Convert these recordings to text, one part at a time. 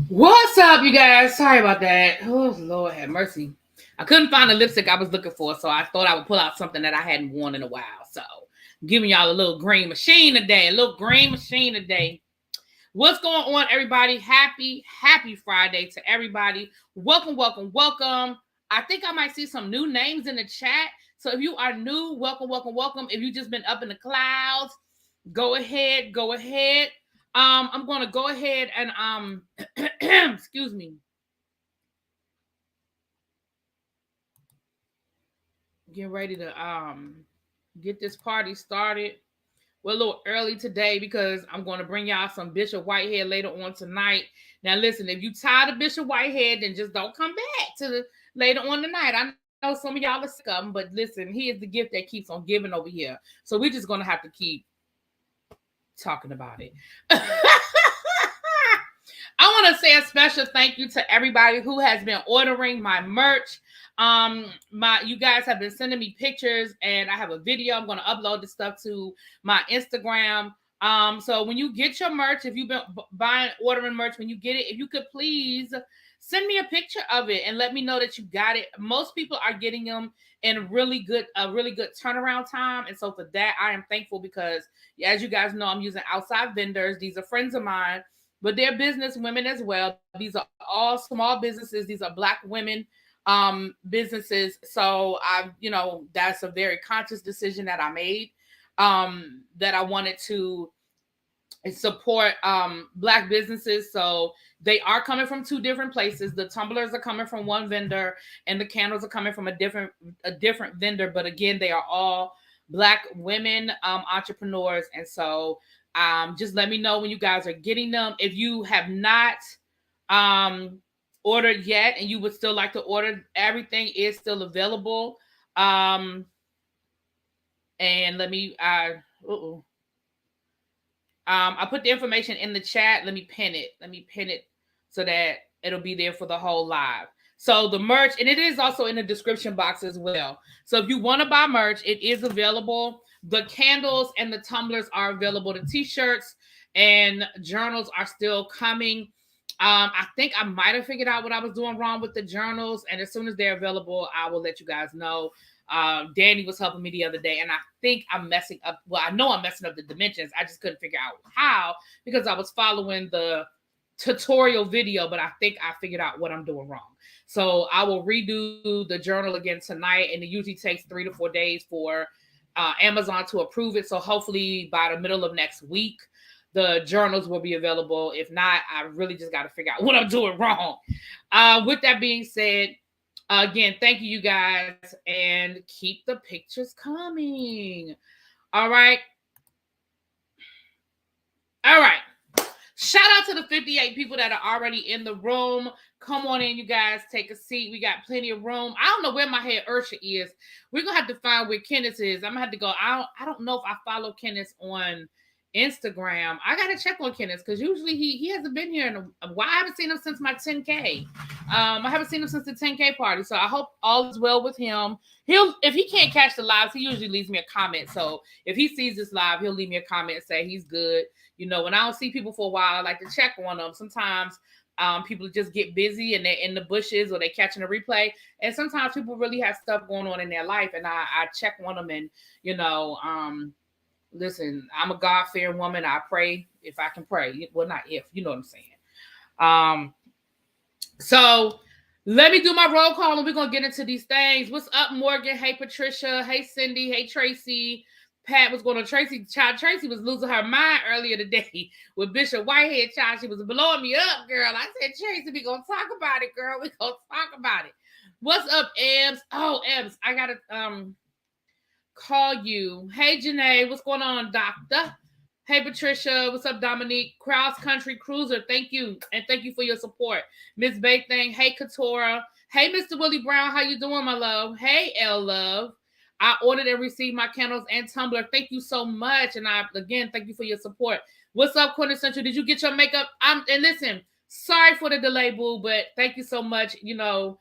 What's up, you guys? Sorry about that. Oh, Lord have mercy. I couldn't find the lipstick I was looking for, so I thought I would pull out something that I hadn't worn in a while. So, I'm giving y'all a little green machine today. A little green machine today. What's going on, everybody? Happy Friday to everybody. Welcome. I think I might see some new names in the chat. So, if you are new, welcome. If you've just been up in the clouds, go ahead. I'm going to go ahead and excuse me. Get ready to get this party started. We're a little early today because I'm going to bring y'all some Bishop Whitehead later on tonight. Now, listen, if you tired of Bishop Whitehead, then just don't come back to the later on tonight. I know some of y'all are sick of him, but listen, he is the gift that keeps on giving over here. So we're just going to have to keep talking about it. I want to say a special thank you to everybody who has been ordering my merch. You guys have been sending me pictures, and I have a video. I'm going to upload this stuff to my Instagram. So when you get your merch, if you've been ordering merch, when you get it, if you could please send me a picture of it and let me know that you got it. Most people are getting them in a really good turnaround time, and so for that I am thankful because, as you guys know, I'm using outside vendors. These are friends of mine, but they're business women as well. These are all small businesses. These are Black women businesses. So that's a very conscious decision that I made, that I wanted to support Black businesses. So they are coming from two different places. The tumblers are coming from one vendor, and the candles are coming from a different vendor. But again, they are all Black women entrepreneurs. And so just let me know when you guys are getting them. If you have not ordered yet and you would still like to order, everything is still available. And let me I put the information in the chat. Let me pin it so that it'll be there for the whole live. So the merch, and it is also in the description box as well. So if you want to buy merch, it is available. The candles and the tumblers are available. The t-shirts and journals are still coming. I think I might have figured out what I was doing wrong with the journals, and as soon as they're available, I will let you guys know. Danny was helping me the other day, and I think I'm messing up. Well, I know I'm messing up the dimensions. I just couldn't figure out how because I was following the tutorial video, but I think I figured out what I'm doing wrong. So I will redo the journal again tonight, and it usually takes 3 to 4 days for Amazon to approve it. So hopefully by the middle of next week, the journals will be available. If not, I really just got to figure out what I'm doing wrong. With that being said, again, thank you guys, and keep the pictures coming. All right. Shout out to the 58 people that are already in the room. Come on in, you guys. Take a seat. We got plenty of room. I don't know where my head Ursha is. We're going to have to find where Kenneth is. I'm going to have to go. I don't know if I follow Kenneth on Instagram. I got to check on Kenneth because usually he hasn't been here in a while. I haven't seen him since my 10K. I haven't seen him since the 10K party. So I hope all is well with him. If he can't catch the lives, he usually leaves me a comment. So if he sees this live, he'll leave me a comment and say he's good. You know, when I don't see people for a while, I like to check on them. Sometimes people just get busy and they're in the bushes or they're catching a replay. And sometimes people really have stuff going on in their life. And I check on them and, listen, I'm a God-fearing woman. I pray if I can pray. Well, not if, you know what I'm saying. So let me do my roll call and we're going to get into these things. What's up, Morgan? Hey, Patricia. Hey, Cindy. Hey, Tracy. Pat was going to Tracy. Tracy was losing her mind earlier today with Bishop Whitehead. Child, she was blowing me up, girl. I said, Tracy, we going to talk about it, girl. We going to talk about it. What's up, Ebs? Oh, Ebs, I got to call you. Hey, Janae. What's going on, doctor? Hey, Patricia. What's up, Dominique? Cross Country Cruiser. Thank you. And thank you for your support. Miss Baythang. Hey, Katora. Hey, Mr. Willie Brown. How you doing, my love? Hey, L Love. I ordered and received my candles and tumbler. Thank you so much. And again, thank you for your support. What's up, Corner Central? Did you get your makeup? And listen, sorry for the delay, boo, but thank you so much. I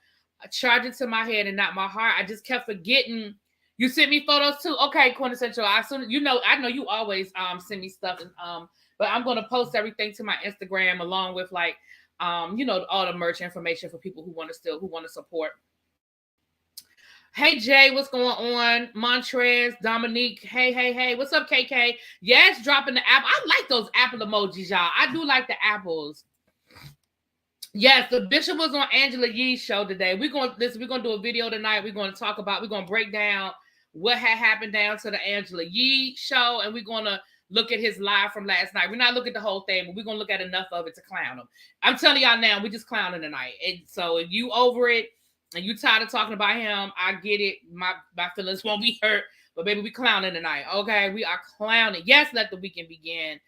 charge it to my head and not my heart. I just kept forgetting. You sent me photos too. Okay, Corner Central. I know you always send me stuff. But I'm gonna post everything to my Instagram along with like all the merch information for people who want to support. Hey Jay, what's going on? Montrez, Dominique, hey, what's up, KK? Yes, dropping the apple. I like those apple emojis, y'all. I do like the apples. Yes, the bishop was on Angela Yee's show today. We're gonna do a video tonight. We're gonna break down what had happened down to the Angela Yee show, and we're gonna look at his live from last night. We're not looking at the whole thing, but we're gonna look at enough of it to clown him. I'm telling y'all now, we just clowning tonight. And so if you over it and you tired of talking about him, I get it. My feelings won't be hurt, but baby, we clowning tonight. Okay, we are clowning. Yes, let the weekend begin.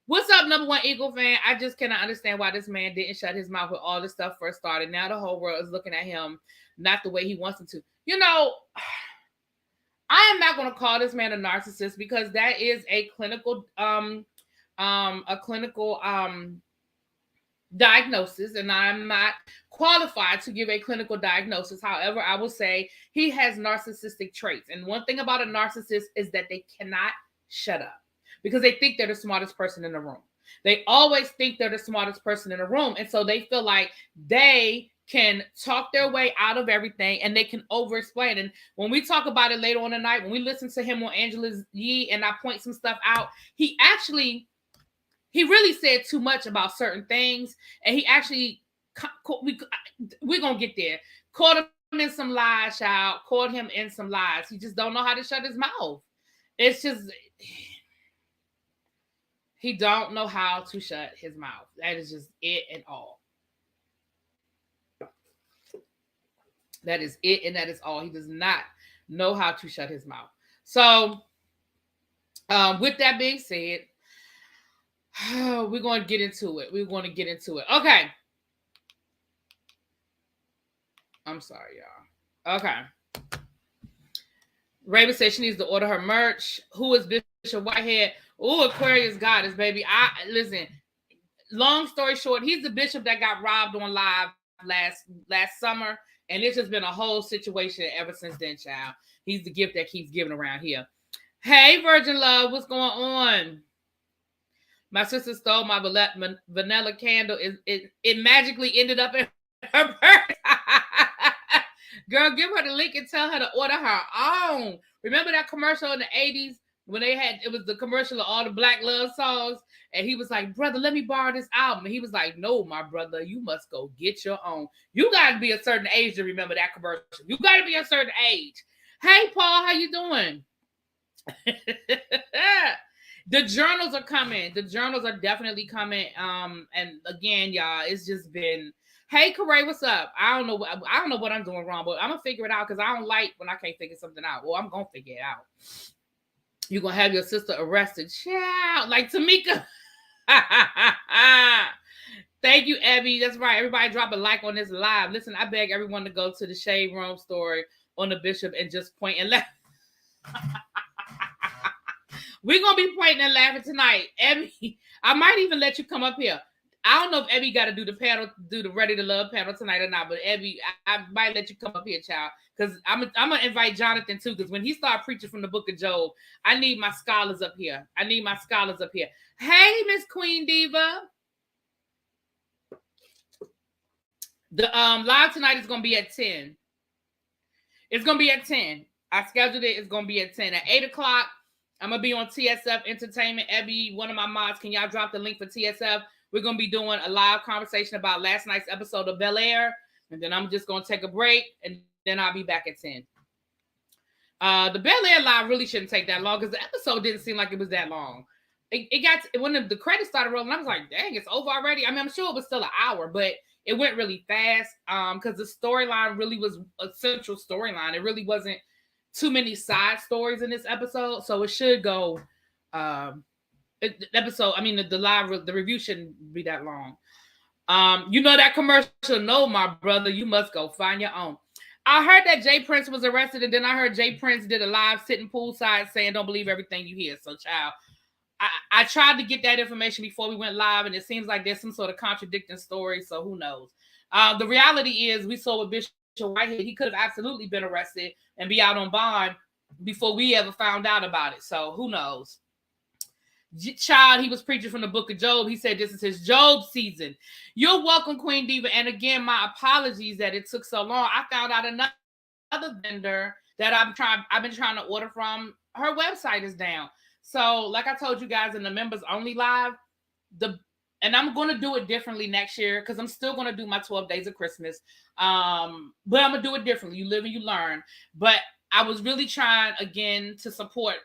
What's up, number one Eagle fan? I just cannot understand why this man didn't shut his mouth when all this stuff first started. Now the whole world is looking at him not the way he wants them to. I am not going to call this man a narcissist because that is a clinical diagnosis, and I'm not qualified to give a clinical diagnosis. However, I will say he has narcissistic traits. And one thing about a narcissist is that they cannot shut up because they think they're the smartest person in the room. They always think they're the smartest person in the room. And so they feel like they can talk their way out of everything and they can over-explain. And when we talk about it later on tonight, when we listen to him on Angela Yee and I point some stuff out, he really said too much about certain things. And he actually, we're going to get there. Caught him in some lies, child. Caught him in some lies. He just don't know how to shut his mouth. It's just... He don't know how to shut his mouth. That is just it and all. That is it and that is all. He does not know how to shut his mouth. So, with that being said, we're going to get into it. Okay. I'm sorry, y'all. Okay. Raven says she needs to order her merch. Who is Bishop Whitehead? Oh, Aquarius goddess, baby. Listen. Long story short, he's the bishop that got robbed on live last summer, and it's just been a whole situation ever since then, child. He's the gift that keeps giving around here. Hey, Virgin Love, what's going on? My sister stole my vanilla candle. It magically ended up in her purse. Girl, give her the link and tell her to order her own. Remember that commercial in the 80s? When it was the commercial of all the Black love songs, and he was like, brother, let me borrow this album. And he was like, no, my brother, you must go get your own. You got to be a certain age to remember that commercial. You got to be a certain age. Hey, Paul, how you doing? The journals are coming. The journals are definitely coming. And again, y'all, it's just been, hey, Corey, what's up? I don't know what I'm doing wrong, but I'm going to figure it out because I don't like when I can't figure something out. Well, I'm going to figure it out. You're going to have your sister arrested. Child, like Tamika. Thank you, Abby. That's right. Everybody drop a like on this live. Listen, I beg everyone to go to the Shade Room story on the bishop and just point and laugh. We're going to be pointing and laughing tonight. Abby, I might even let you come up here. I don't know if Abby got to do the Ready to Love panel tonight or not, but Abby, I might let you come up here, child. Because I'm going to invite Jonathan, too, because when he started preaching from the book of Job, I need my scholars up here. Hey, Miss Queen Diva. The live tonight is going to be at 10. It's going to be at 10. I scheduled it. It's going to be at 10. At 8 o'clock, I'm going to be on TSF Entertainment. Abby, one of my mods, can y'all drop the link for TSF? We're going to be doing a live conversation about last night's episode of Bel Air. And then I'm just going to take a break. And then I'll be back at 10. The Bel Air live really shouldn't take that long because the episode didn't seem like it was that long. When the credits started rolling, I was like, dang, it's over already. I mean, I'm sure it was still an hour, but it went really fast because the storyline really was a central storyline. It really wasn't too many side stories in this episode. So it should go, the review shouldn't be that long. That commercial, no, my brother, you must go find your own. I heard that Jay Prince was arrested, and then I heard Jay Prince did a live sitting poolside saying, don't believe everything you hear. So, child, I tried to get that information before we went live, and it seems like there's some sort of contradicting story, so who knows? The reality is we saw with Bishop Whitehead, he could have absolutely been arrested and be out on bond before we ever found out about it, so who knows? Child, he was preaching from the book of Job. He said this is his Job season. You're welcome, Queen Diva. And again, my apologies that it took so long. I found out another vendor that I've been trying to order from. Her website is down. So, like I told you guys in the members only live, and I'm going to do it differently next year because I'm still going to do my 12 days of Christmas. But I'm going to do it differently. You live and you learn. But I was really trying, again, to support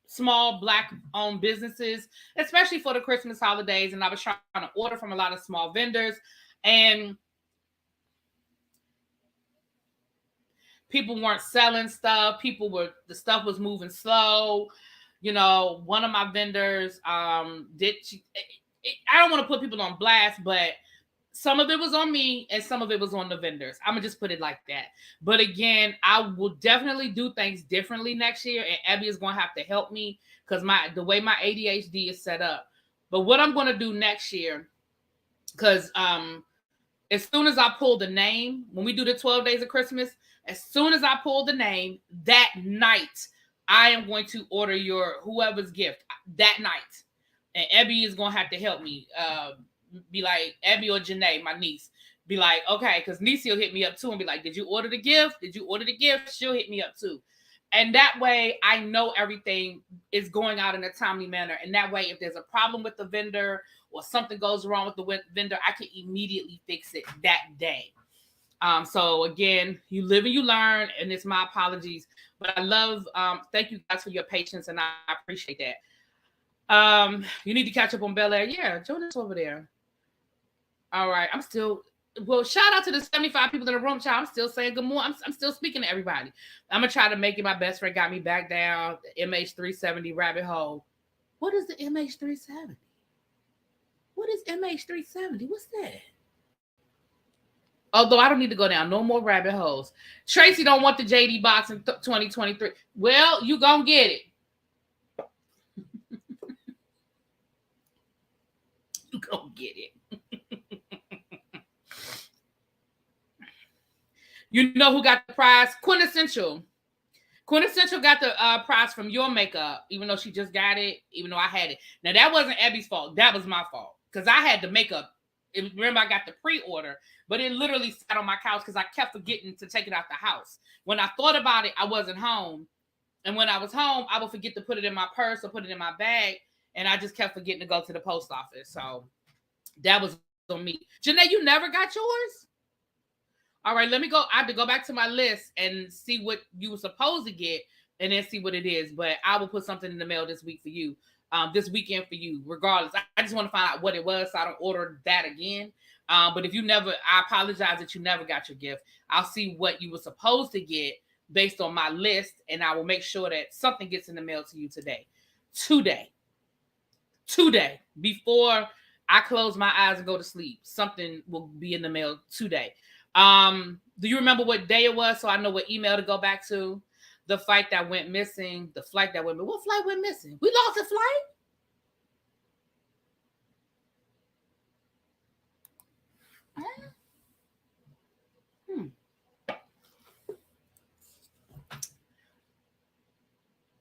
small Black-owned businesses, especially for the Christmas holidays. And I was trying to order from a lot of small vendors. And people weren't selling stuff. The stuff was moving slow. You know, one of my vendors I don't want to put people on blast, but some of it was on me and some of it was on the vendors. I'm going to just put it like that. But again, I will definitely do things differently next year, and Abby is going to have to help me because the way my ADHD is set up. But what I'm going to do next year, because as soon as I pull the name, when we do the 12 days of Christmas, as soon as I pull the name, that night, I am going to order your whoever's gift that night. And Abby is going to have to help me. Be like, Abby or Janae, my niece, be like, okay, because Niecy will hit me up too and be like, did you order the gift? Did you order the gift? She'll hit me up too. And that way, I know everything is going out in a timely manner. And that way, if there's a problem with the vendor or something goes wrong with the vendor, I can immediately fix it that day. So again, you live and you learn, and it's my apologies. But I love, thank you guys for your patience, and I appreciate that. You need to catch up on Bel Air. Yeah, join us over there. All right, shout out to the 75 people in the room, child. I'm still saying good morning. I'm still speaking to everybody. I'm going to try to make it. My best friend got me back down the MH370 rabbit hole. What is the MH370? What is MH370? What's that? Although I don't need to go down no more rabbit holes. Tracy don't want the JD box in 2023. Well, you gonna get it. You gonna get it. You know who got the prize? Quintessential. Quintessential got the prize from Your Makeup, even though she just got it, even though I had it. Now, that wasn't Abby's fault. That was my fault because I had the makeup. Remember, I got the pre-order, but it literally sat on my couch because I kept forgetting to take it out the house. When I thought about it, I wasn't home. And when I was home, I would forget to put it in my purse or put it in my bag. And I just kept forgetting to go to the post office. So that was on me. Janae, you never got yours? All right, let me go. I have to go back to my list and see what you were supposed to get and then see what it is. But I will put something in the mail this week for you. This weekend for you, regardless. I just want to find out what it was so I don't order that again. But if you never, I apologize that you never got your gift. I'll see what you were supposed to get based on my list, and I will make sure that something gets in the mail to you today. Today, before I close my eyes and go to sleep, something will be in the mail today. Do you remember what day it was so I know what email to go back to? The flight that went missing. What flight went missing? We lost a flight?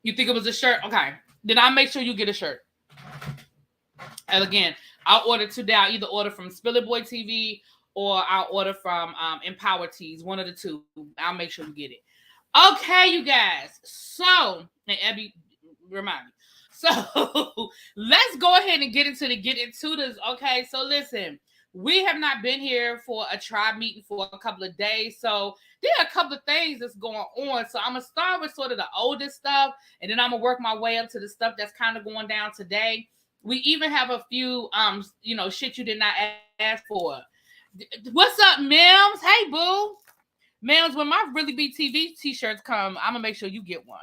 You think it was a shirt? Okay. Then I'll make sure you get a shirt. And again, I'll order today. I'll either order from Spiller Boy TV or I'll order from Empower Tees. One of the two. I'll make sure you get it. Okay, you guys. So, and Abby, remind me. So, let's go ahead and get into this. Okay, so listen. We have not been here for a tribe meeting for a couple of days. So, there are a couple of things that's going on. So, I'm going to start with sort of the oldest stuff. And then I'm going to work my way up to the stuff that's kind of going down today. We even have a few, shit you did not ask for. What's up, Mims? Hey, boo. Mims, when my Really Be TV t-shirts come, I'm going to make sure you get one.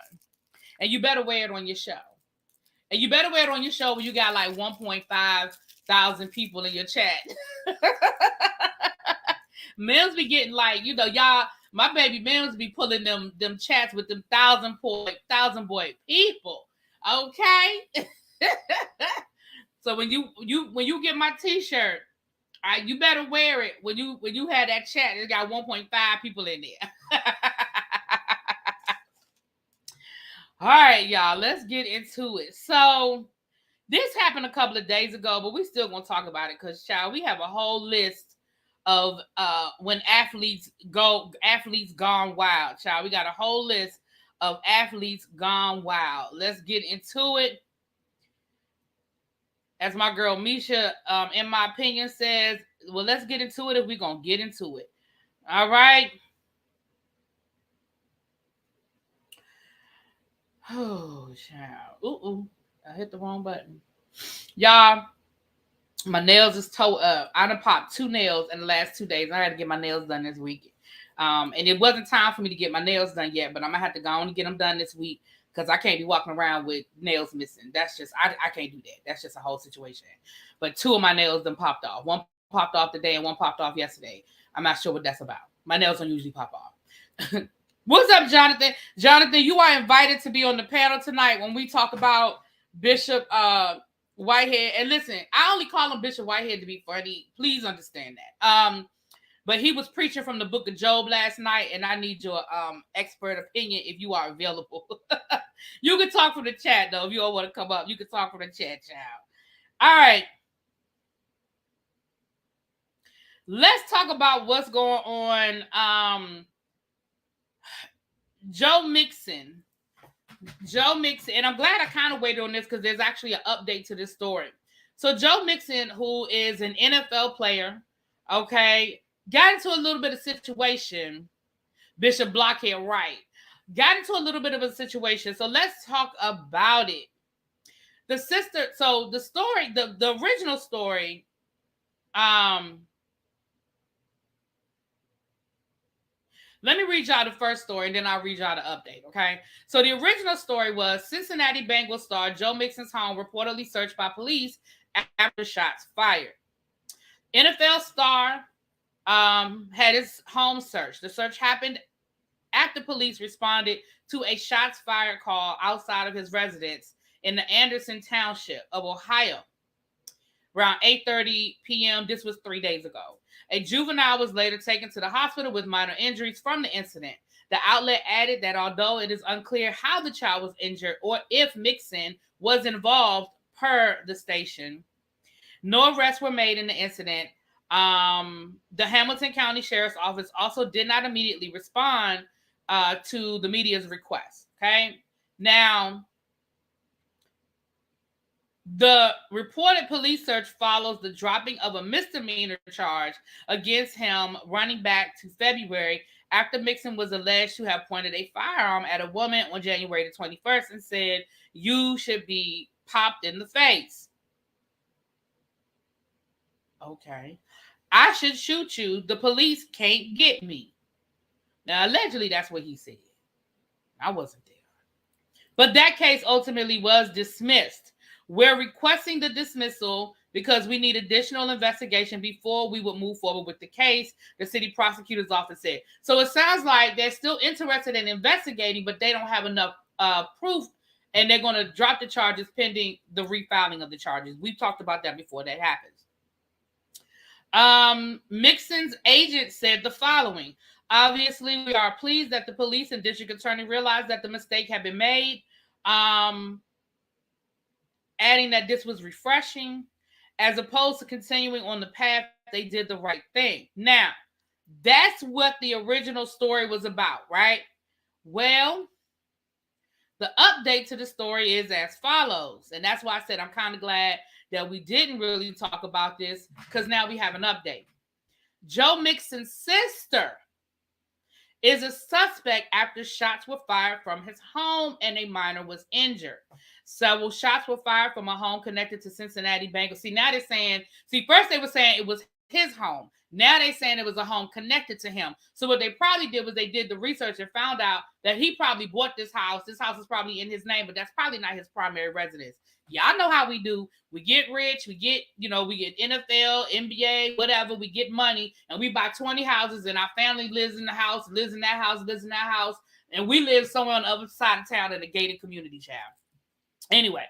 And you better wear it on your show. And you better wear it on your show when you got like 1.5 thousand people in your chat. Mims be getting like, y'all, my baby Mims be pulling them chats with them thousand boy people. Okay? So when you get my t-shirt, all right, you better wear it when you had that chat. It got 1.5 people in there. All right, y'all, let's get into it. So this happened a couple of days ago, but we still gonna talk about it because, child, we have a whole list of when athletes gone wild. Child, we got a whole list of athletes gone wild. Let's get into it. As my girl Misha, in my opinion, says, well, let's get into it if we're gonna get into it. All right. Oh, child. Ooh, I hit the wrong button. Y'all, my nails is toe up. I done popped 2 nails in the last 2 days. I had to get my nails done this week. And it wasn't time for me to get my nails done yet, but I'm gonna have to go on and get them done this week because I can't be walking around with nails missing. That's just, I can't do that. That's just a whole situation. But 2 of my nails done popped off. One popped off today and one popped off yesterday. I'm not sure what that's about. My nails don't usually pop off. What's up, Jonathan? Jonathan, you are invited to be on the panel tonight when we talk about Bishop Whitehead. And listen, I only call him Bishop Whitehead to be funny. Please understand that. But he was preaching from the book of Job last night, and I need your expert opinion if you are available. You can talk from the chat, though. If you don't want to come up, you can talk from the chat, child. All right. Let's talk about what's going on. Joe Mixon, and I'm glad I kind of waited on this because there's actually an update to this story. So Joe Mixon, who is an NFL player, okay, got into a little bit of situation. Bishop Blockhead Wright got into a little bit of a situation. So let's talk about it. The story, the original story, let me read y'all the first story, and then I'll read y'all the update, okay? So the original story was Cincinnati Bengals star Joe Mixon's home reportedly searched by police after shots fired. NFL star had his home searched. The search happened after police responded to a shots fired call outside of his residence in the Anderson Township of Ohio around 8:30 p.m. This was 3 days ago. A juvenile was later taken to the hospital with minor injuries from the incident. The outlet added that although it is unclear how the child was injured or if Mixon was involved per the station, no arrests were made in the incident. The Hamilton County Sheriff's Office also did not immediately respond to the media's request. Okay. Now, the reported police search follows the dropping of a misdemeanor charge against him running back to February after Mixon was alleged to have pointed a firearm at a woman on January the 21st and said, "You should be popped in the face." Okay. "I should shoot you. The police can't get me." Now, allegedly, that's what he said. I wasn't there. But that case ultimately was dismissed. "We're requesting the dismissal because we need additional investigation before we would move forward with the case," the city prosecutor's office said. So it sounds like they're still interested in investigating, but they don't have enough proof, and they're going to drop the charges pending the refiling of the charges. We've talked about that before that happens. Mixon's agent said the following: "Obviously, we are pleased that the police and district attorney realized that the mistake had been made." Adding that this was refreshing. As opposed to continuing on the path, they did the right thing. Now, that's what the original story was about, right? Well, the update to the story is as follows. And that's why I said I'm kind of glad that we didn't really talk about this, because now we have an update. Joe Mixon's sister is a suspect after shots were fired from his home and a minor was injured. Several shots were fired from a home connected to Cincinnati Bengals. See, now they're saying, first they were saying it was his home. Now they're saying it was a home connected to him. So what they probably did was they did the research and found out that he probably bought this house. This house is probably in his name, but that's probably not his primary residence. Y'all know how we do. We get rich, we get NFL, NBA, whatever. We get money and we buy 20 houses and our family lives in the house, lives in that house, lives in that house. And we live somewhere on the other side of town in a gated community, child. Anyway,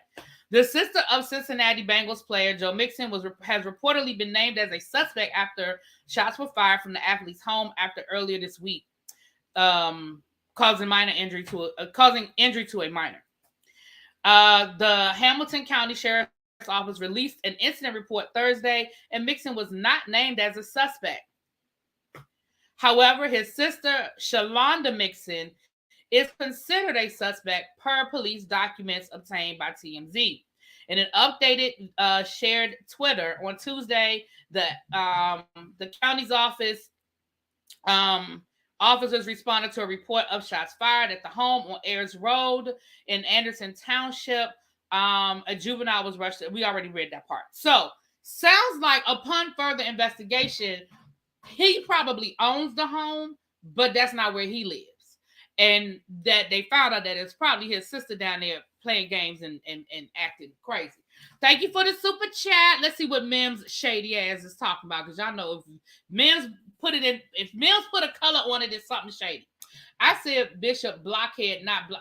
the sister of Cincinnati Bengals player Joe Mixon has reportedly been named as a suspect after shots were fired from the athlete's home after earlier this week. causing injury to a minor. The Hamilton County Sheriff's Office released an incident report Thursday, and Mixon was not named as a suspect. However, his sister, Shalonda Mixon, is considered a suspect per police documents obtained by TMZ. In an updated shared Twitter on Tuesday, the county's officers responded to a report of shots fired at the home on Ayers Road in Anderson Township. A juvenile was rushed. We already read that part. So, sounds like upon further investigation, he probably owns the home, but that's not where he lives. And that they found out that it's probably his sister down there playing games and acting crazy. Thank you for the super chat. Let's see what Mims shady ass is talking about, because y'all know if Mims put a color on it, it's something shady. I said Bishop Blockhead, not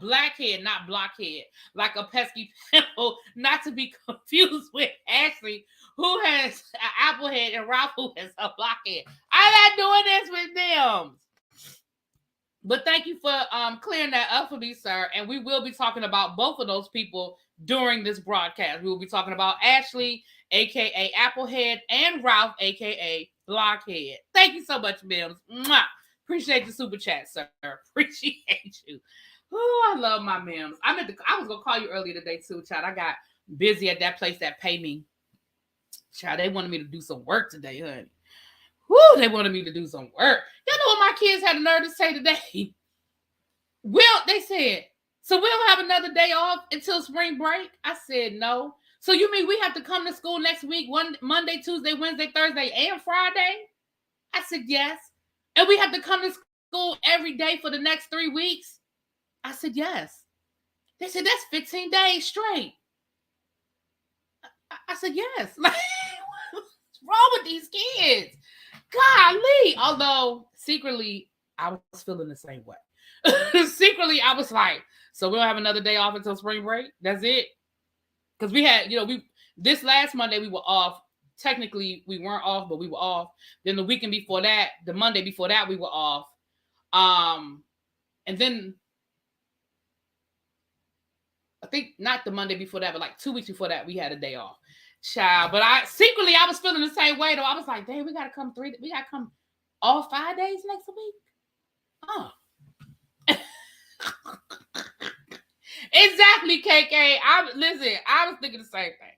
Blackhead, not Blockhead, like a pesky pimple, not to be confused with Ashley, who has an apple head, and Ralph, who has a blockhead. I'm not doing this with them. But thank you for clearing that up for me, sir. And we will be talking about both of those people during this broadcast. We will be talking about Ashley, a.k.a. Applehead, and Ralph, a.k.a. Blockhead. Thank you so much, Mims. Mwah. Appreciate the super chat, sir. Appreciate you. Oh, I love my Mims. I was going to call you earlier today, too, child. I got busy at that place that pay me. Child, they wanted me to do some work today, honey. Whoo, they wanted me to do some work. Y'all know what my kids had the nerve to say today? Well, they said, so we don't have another day off until spring break? I said, no. So you mean we have to come to school next week, Monday, Tuesday, Wednesday, Thursday, and Friday? I said, yes. And we have to come to school every day for the next 3 weeks? I said, yes. They said, that's 15 days straight. I said, yes. Like, what's wrong with these kids? Golly. Although secretly, I was feeling the same way. Secretly, I was like, so we don't have another day off until spring break? That's it? Because we had, this last Monday we were off. Technically, we weren't off, but we were off. Then the weekend before that, the Monday before that, we were off. And then I think not the Monday before that, but like 2 weeks before that, we had a day off. Child, but I was feeling the same way though. I was like, dang, we gotta come all 5 days next week. Oh. Exactly, KK. I was thinking the same thing.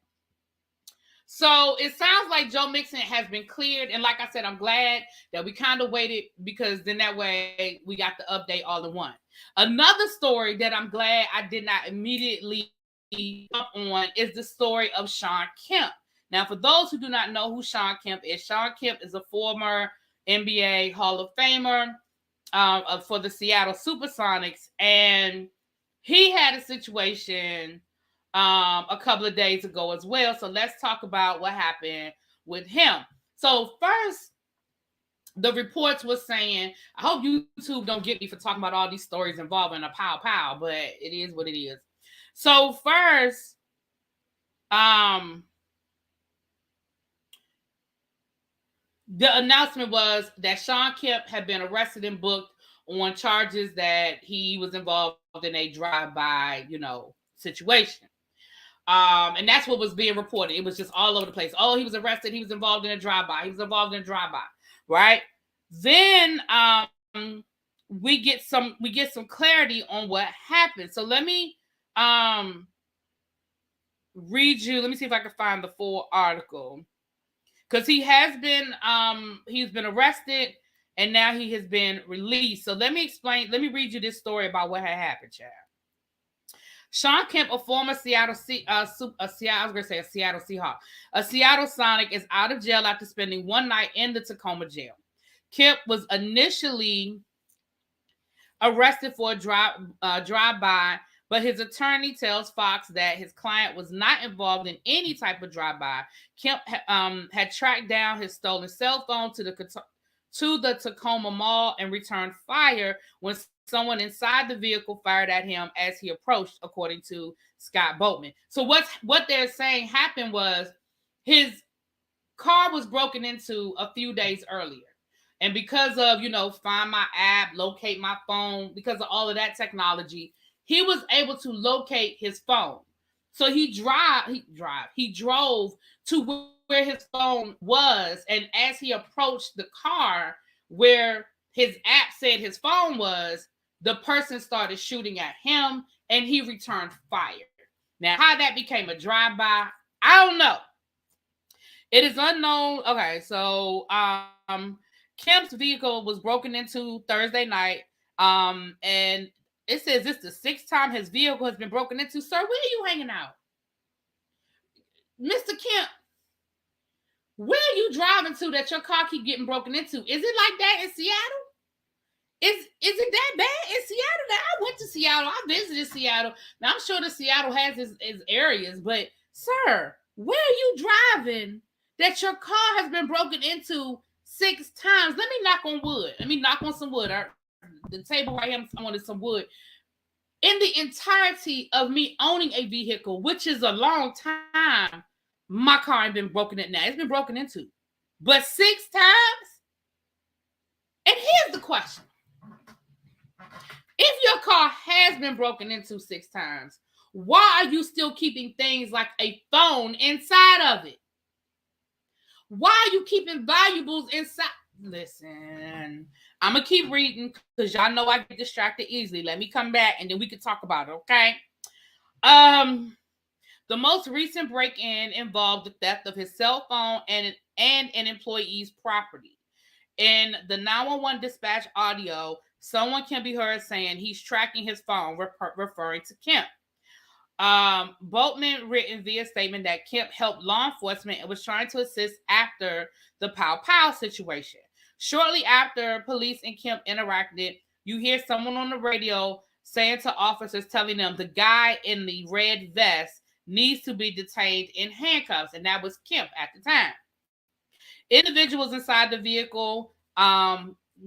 So it sounds like Joe Mixon has been cleared. And like I said, I'm glad that we kind of waited, because then that way we got the update all in one. Another story that I'm glad I did not immediately jump on is the story of Shawn Kemp. Now, for those who do not know who Shawn Kemp is a former NBA Hall of Famer for the Seattle Supersonics. And he had a situation a couple of days ago as well. So let's talk about what happened with him. So first, the reports was saying, I hope YouTube don't get me for talking about all these stories involving a pow, but it is what it is. So first, the announcement was that Shawn Kemp had been arrested and booked on charges that he was involved in a drive-by, situation. And that's what was being reported. It was just all over the place. Oh, he was arrested. He was involved in a drive-by. Right? Then we get some clarity on what happened. So let me read you. Let me see if I can find the full article, because he has been he's been arrested and now he has been released. So let me read you this story about what had happened, child. Shawn Kemp, a former Seattle Seahawk, a Seattle Sonic, is out of jail after spending one night in the Tacoma jail. Kemp was initially arrested for a drive-by, but his attorney tells Fox that his client was not involved in any type of drive-by. Kemp had tracked down his stolen cell phone to the Tacoma Mall and returned fire when someone inside the vehicle fired at him as he approached, according to Scott Boatman. So what they're saying happened was his car was broken into a few days earlier. And because of, find my app, locate my phone, because of all of that technology, he was able to locate his phone. So he drove to where his phone was. And as he approached the car where his app said his phone was, the person started shooting at him and he returned fire. Now, how that became a drive-by, I don't know. It is unknown. Okay, so Kemp's vehicle was broken into Thursday night. And it says it's the 6th time his vehicle has been broken into. Sir, where are you hanging out? Mr. Kemp, where are you driving to that your car keep getting broken into? Is it like that in Seattle? Is it that bad in Seattle? Now, I went to Seattle. I visited Seattle. Now, I'm sure that Seattle has its areas, but sir, where are you driving that your car has been broken into 6 times? Let me knock on wood. Let me knock on some wood. The table right here, I wanted some wood. In the entirety of me owning a vehicle, which is a long time, my car ain't been broken in. Now it's been broken into, but 6 times. And here's the question: if your car has been broken into 6 times, why are you still keeping things like a phone inside of it? Why are you keeping valuables inside? Listen, I'm going to keep reading because y'all know I get distracted easily. Let me come back and then we can talk about it, okay? The most recent break-in involved the theft of his cell phone and an employee's property. In the 911 dispatch audio, someone can be heard saying he's tracking his phone, referring to Kemp. Boatman written via statement that Kemp helped law enforcement and was trying to assist after the Pow Pow situation. Shortly after police and Kemp interacted, you hear someone on the radio saying to officers, telling them the guy in the red vest needs to be detained in handcuffs, and that was Kemp at the time. Individuals inside the vehicle,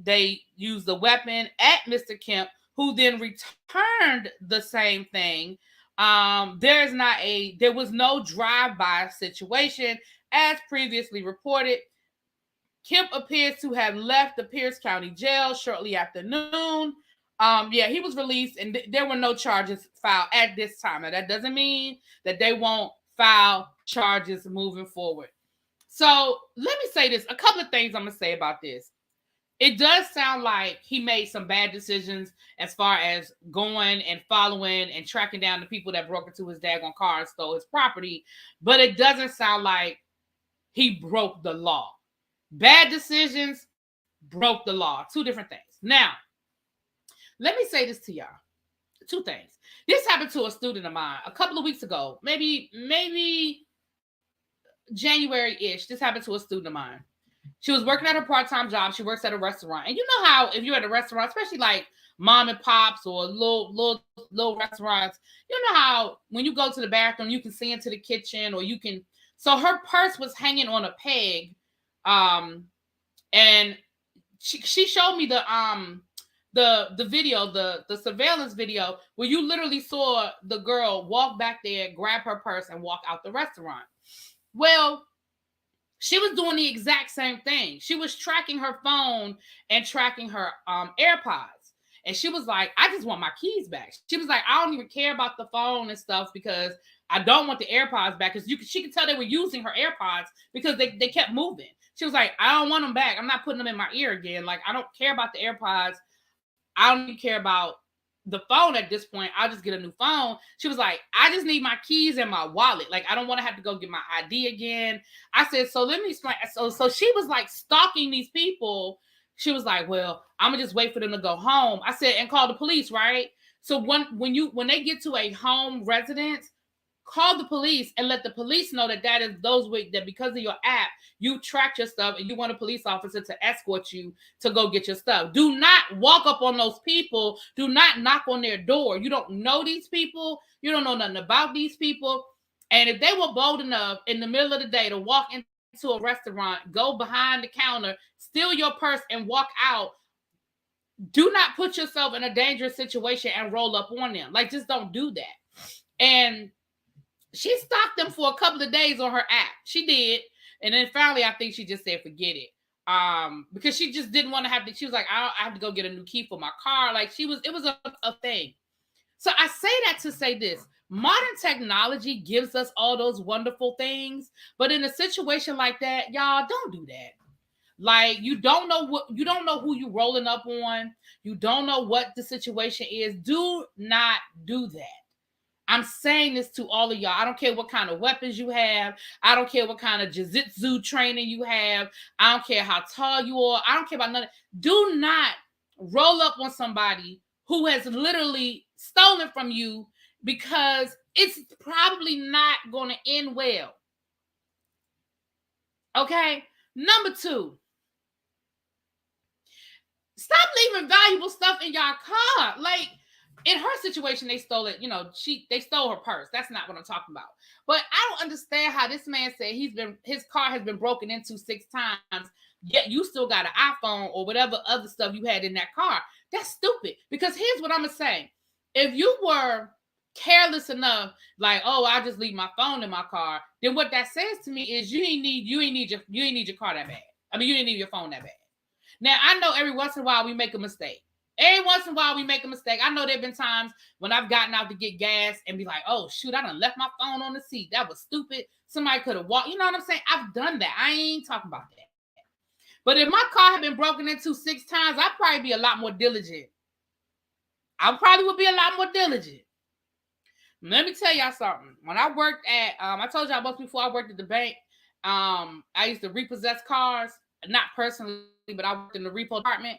they used the weapon at Mr. Kemp, who then returned the same thing. There was no drive-by situation as previously reported. Kemp appears to have left the Pierce County Jail shortly after noon. He was released and there were no charges filed at this time. Now, that doesn't mean that they won't file charges moving forward. So let me say this. A couple of things I'm going to say about this. It does sound like he made some bad decisions as far as going and following and tracking down the people that broke into his daggone car and stole his property. But it doesn't sound like he broke the law. Bad decisions, broke the law. 2 different things. Now, let me say this to y'all. 2 things. This happened to a student of mine a couple of weeks ago. Maybe January-ish. This happened to a student of mine. She was working at a part-time job. She works at a restaurant. And you know how if you're at a restaurant, especially like mom and pops or little restaurants, you know how when you go to the bathroom, you can see into the kitchen or you can. So her purse was hanging on a peg. And she showed me the video, the surveillance video where you literally saw the girl walk back there, grab her purse and walk out the restaurant. Well, she was doing the exact same thing. She was tracking her phone and tracking her AirPods. And she was like, I just want my keys back. She was like, I don't even care about the phone and stuff because I don't want the AirPods back. Because she could tell they were using her AirPods because they kept moving. She was like, I don't want them back. I'm not putting them in my ear again. Like, I don't care about the AirPods. I don't even care about the phone at this point. I'll just get a new phone. She was like, I just need my keys and my wallet. Like, I don't want to have to go get my ID again. I said, so let me explain. So she was like stalking these people. She was like, well, I'm gonna just wait for them to go home. I said, and call the police, right? So when they get to a home residence, call the police and let the police know that that because of your app, you track your stuff and you want a police officer to escort you to go get your stuff. Do not walk up on those people. Do not knock on their door. You don't know these people. You don't know nothing about these people. And if they were bold enough in the middle of the day to walk into a restaurant, go behind the counter, steal your purse and walk out, do not put yourself in a dangerous situation and roll up on them. Like, just don't do that. And she stalked them for a couple of days on her app. She did. And then finally, I think she just said, forget it. Because she just didn't want to have to, she was like, I have to go get a new key for my car. Like it was a thing. So I say that to say this. Modern technology gives us all those wonderful things, but in a situation like that, y'all don't do that. Like you don't know who you rolling up on. You don't know what the situation is. Do not do that. I'm saying this to all of y'all. I don't care what kind of weapons you have. I don't care what kind of jiu-jitsu training you have. I don't care how tall you are. I don't care about nothing. Do not roll up on somebody who has literally stolen from you, because it's probably not going to end well. Okay? Number 2. Stop leaving valuable stuff in your car. Like, in her situation, they stole it. They stole her purse. That's not what I'm talking about. But I don't understand how this man said his car has been broken into 6 times, yet you still got an iPhone or whatever other stuff you had in that car. That's stupid. Because here's what I'm gonna say: if you were careless enough, like, oh, I just leave my phone in my car, then what that says to me is you ain't need your car that bad. I mean, you didn't need your phone that bad. Now, I know every once in a while we make a mistake. Every once in a while we make a mistake. I know there have been times when I've gotten out to get gas and be like, oh, shoot, I done left my phone on the seat. That was stupid. Somebody could have walked. You know what I'm saying? I've done that. I ain't talking about that. But if my car had been broken into 6 times, I'd probably be a lot more diligent. I probably would be a lot more diligent. Let me tell y'all something. When I worked at, I told y'all once before, I worked at the bank. I used to repossess cars, not personally, but I worked in the repo department.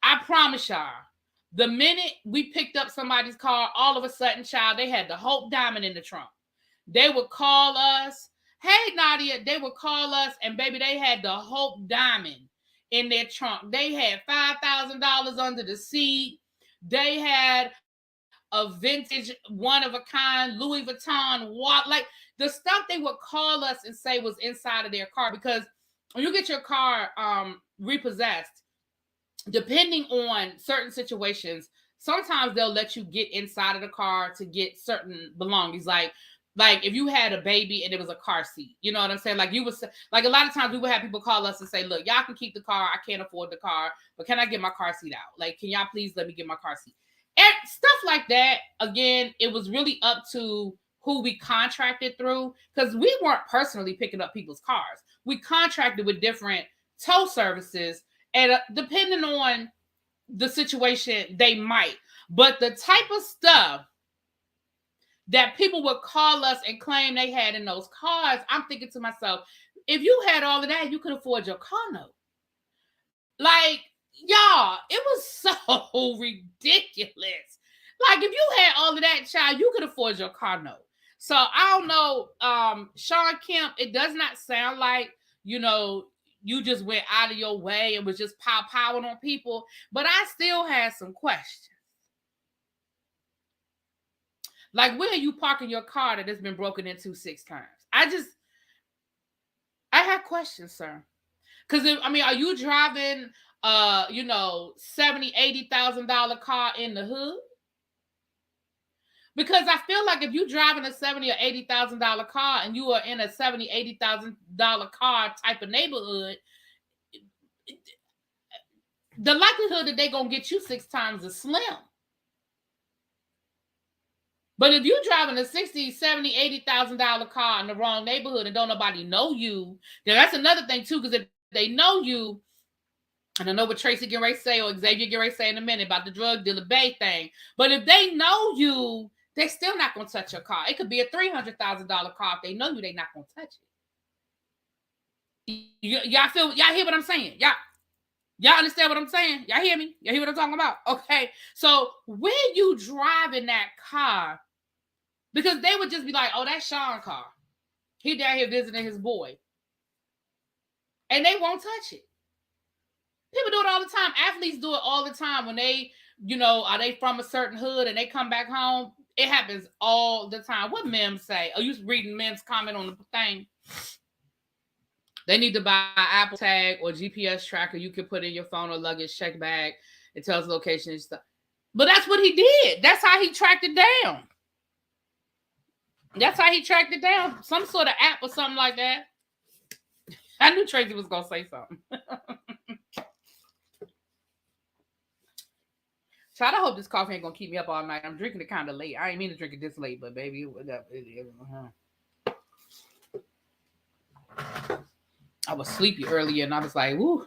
I promise y'all, the minute we picked up somebody's car, all of a sudden, child, they had the RHOP diamond in the trunk. They would call us, hey, Nadia, they would call us, and baby, they had the RHOP diamond in their trunk. They had $5,000 under the seat. They had a vintage, one-of-a-kind Louis Vuitton watch. Like, the stuff they would call us and say was inside of their car, because when you get your car repossessed, depending on certain situations, sometimes they'll let you get inside of the car to get certain belongings. Like if you had a baby and it was a car seat, you know what I'm saying? Like a lot of times we would have people call us and say, look, y'all can keep the car. I can't afford the car, but can I get my car seat out? Like, can y'all please let me get my car seat? And stuff like that. Again, it was really up to who we contracted through, because we weren't personally picking up people's cars. We contracted with different tow services, and depending on the situation, they might. But the type of stuff that people would call us and claim they had in those cars, I'm thinking to myself, if you had all of that, you could afford your car note. Like, y'all, it was so ridiculous. Like, if you had all of that, child, you could afford your car note. So I don't know, Sean Kemp, it does not sound like, you just went out of your way and was just powering on people. But I still had some questions. Like, where are you parking your car that has been broken into 6 times? I had questions, sir. Because, are you driving, $70,000, $80,000 car in the hood? Because I feel like if you're driving a $70,000 or $80,000 car and you are in a $70,000, $80,000 car type of neighborhood, the likelihood that they're going to get you 6 times is slim. But if you're driving a $60,000, $70,000, $80,000 car in the wrong neighborhood and don't nobody know you, then that's another thing too, because if they know you, and I know what Tracy get ready to say or Xavier get ready to say in a minute about the drug dealer Bay thing, but if they know you, they're still not going to touch your car. It could be a $300,000 car. If they know you, they're not going to touch it. Y'all hear what I'm saying? Y'all understand what I'm saying? Y'all hear me? Y'all hear what I'm talking about? Okay. So when you driving that car, because they would just be like, oh, that's Sean's car. He down here visiting his boy. And they won't touch it. People do it all the time. Athletes do it all the time when they, are they from a certain hood and they come back home? It happens all the time. What Mem say? Are you reading Mem's comment on the thing? They need to buy an Apple Tag or GPS tracker you can put in your phone or luggage check bag. It tells location and stuff. But that's what he did. That's how he tracked it down. Some sort of app or something like that. I knew Tracy was gonna say something. Child, I hope this coffee ain't gonna keep me up all night. I'm drinking it kind of late. I ain't mean to drink it this late, but baby, I was sleepy earlier, and I was like, "Woo."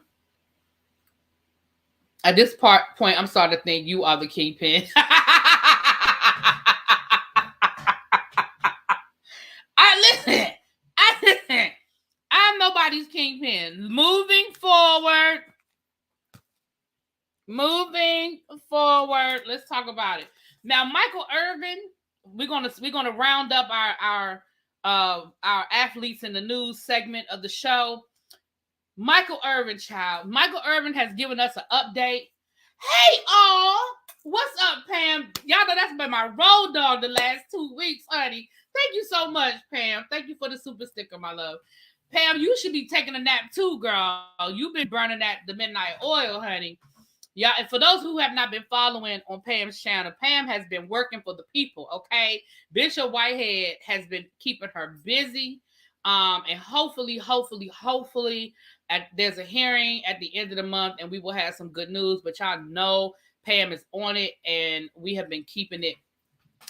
At this point, I'm starting to think you are the kingpin. Listen. I'm nobody's kingpin. Moving forward, let's talk about it. Now, Michael Irvin, we're gonna round up our athletes in the news segment of the show. Michael Irvin, child. Michael Irvin has given us an update. Hey, all. What's up, Pam? Y'all know that's been my road dog the last 2 weeks, honey. Thank you so much, Pam. Thank you for the super sticker, my love. Pam, you should be taking a nap too, girl. You've been burning the midnight oil, honey. Yeah, and for those who have not been following on Pam's channel, Pam has been working for the people, okay? Bishop Whitehead has been keeping her busy. And hopefully, there's a hearing at the end of the month, and we will have some good news. But y'all know Pam is on it, and we have been keeping it.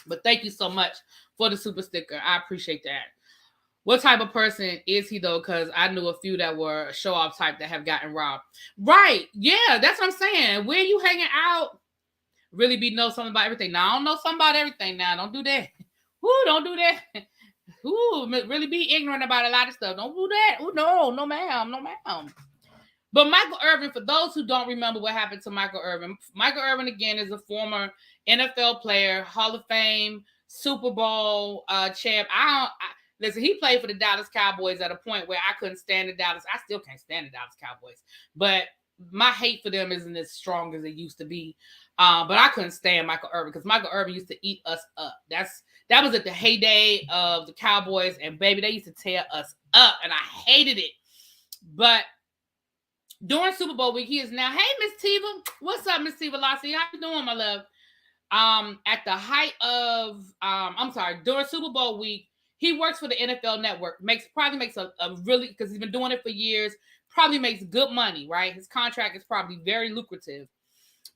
But thank you so much for the super sticker. I appreciate that. What type of person is he, though? Because I knew a few that were show-off type that have gotten robbed. Right. Yeah, that's what I'm saying. Where you hanging out? Really be know something about everything. Now, I don't know something about everything now. Don't do that. Woo, don't do that. Ooh, really be ignorant about a lot of stuff. Don't do that. Oh, no, ma'am. But Michael Irvin, for those who don't remember what happened to Michael Irvin, again, is a former NFL player, Hall of Fame, Super Bowl champ. Listen, he played for the Dallas Cowboys at a point where I couldn't stand the Dallas. I still can't stand the Dallas Cowboys. But my hate for them isn't as strong as it used to be. But I couldn't stand Michael Irvin because Michael Irvin used to eat us up. That was at the heyday of the Cowboys, and baby, they used to tear us up, and I hated it. But during Super Bowl week, he is now, hey, Miss Tiva. What's up, Miss Tiva Lassie? How you doing, my love? At the height of, during Super Bowl week, he works for the NFL Network. Probably makes a really, because he's been doing it for years, probably makes good money, right? His contract is probably very lucrative.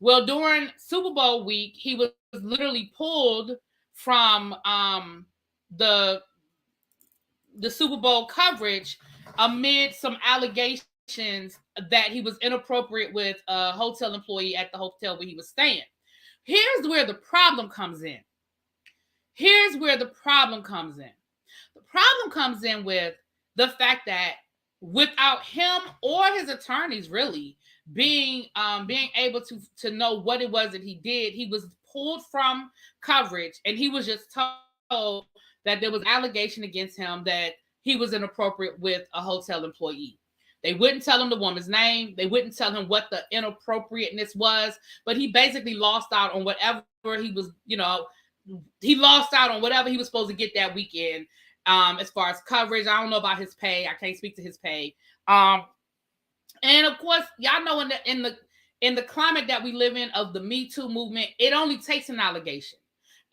Well, during Super Bowl week, he was literally pulled from the Super Bowl coverage amid some allegations that he was inappropriate with a hotel employee at the hotel where he was staying. Here's where the problem comes in. The problem comes in with the fact that without him or his attorneys really being able to know what it was that he did, he was pulled from coverage, and he was just told that there was an allegation against him that he was inappropriate with a hotel employee. They wouldn't tell him the woman's name. They wouldn't tell him what the inappropriateness was, but he basically lost out on whatever he was, he lost out on whatever he was supposed to get that weekend. As far as coverage, I don't know about his pay. I can't speak to his pay. And of course, y'all know in the climate that we live in of the Me Too movement, it only takes an allegation.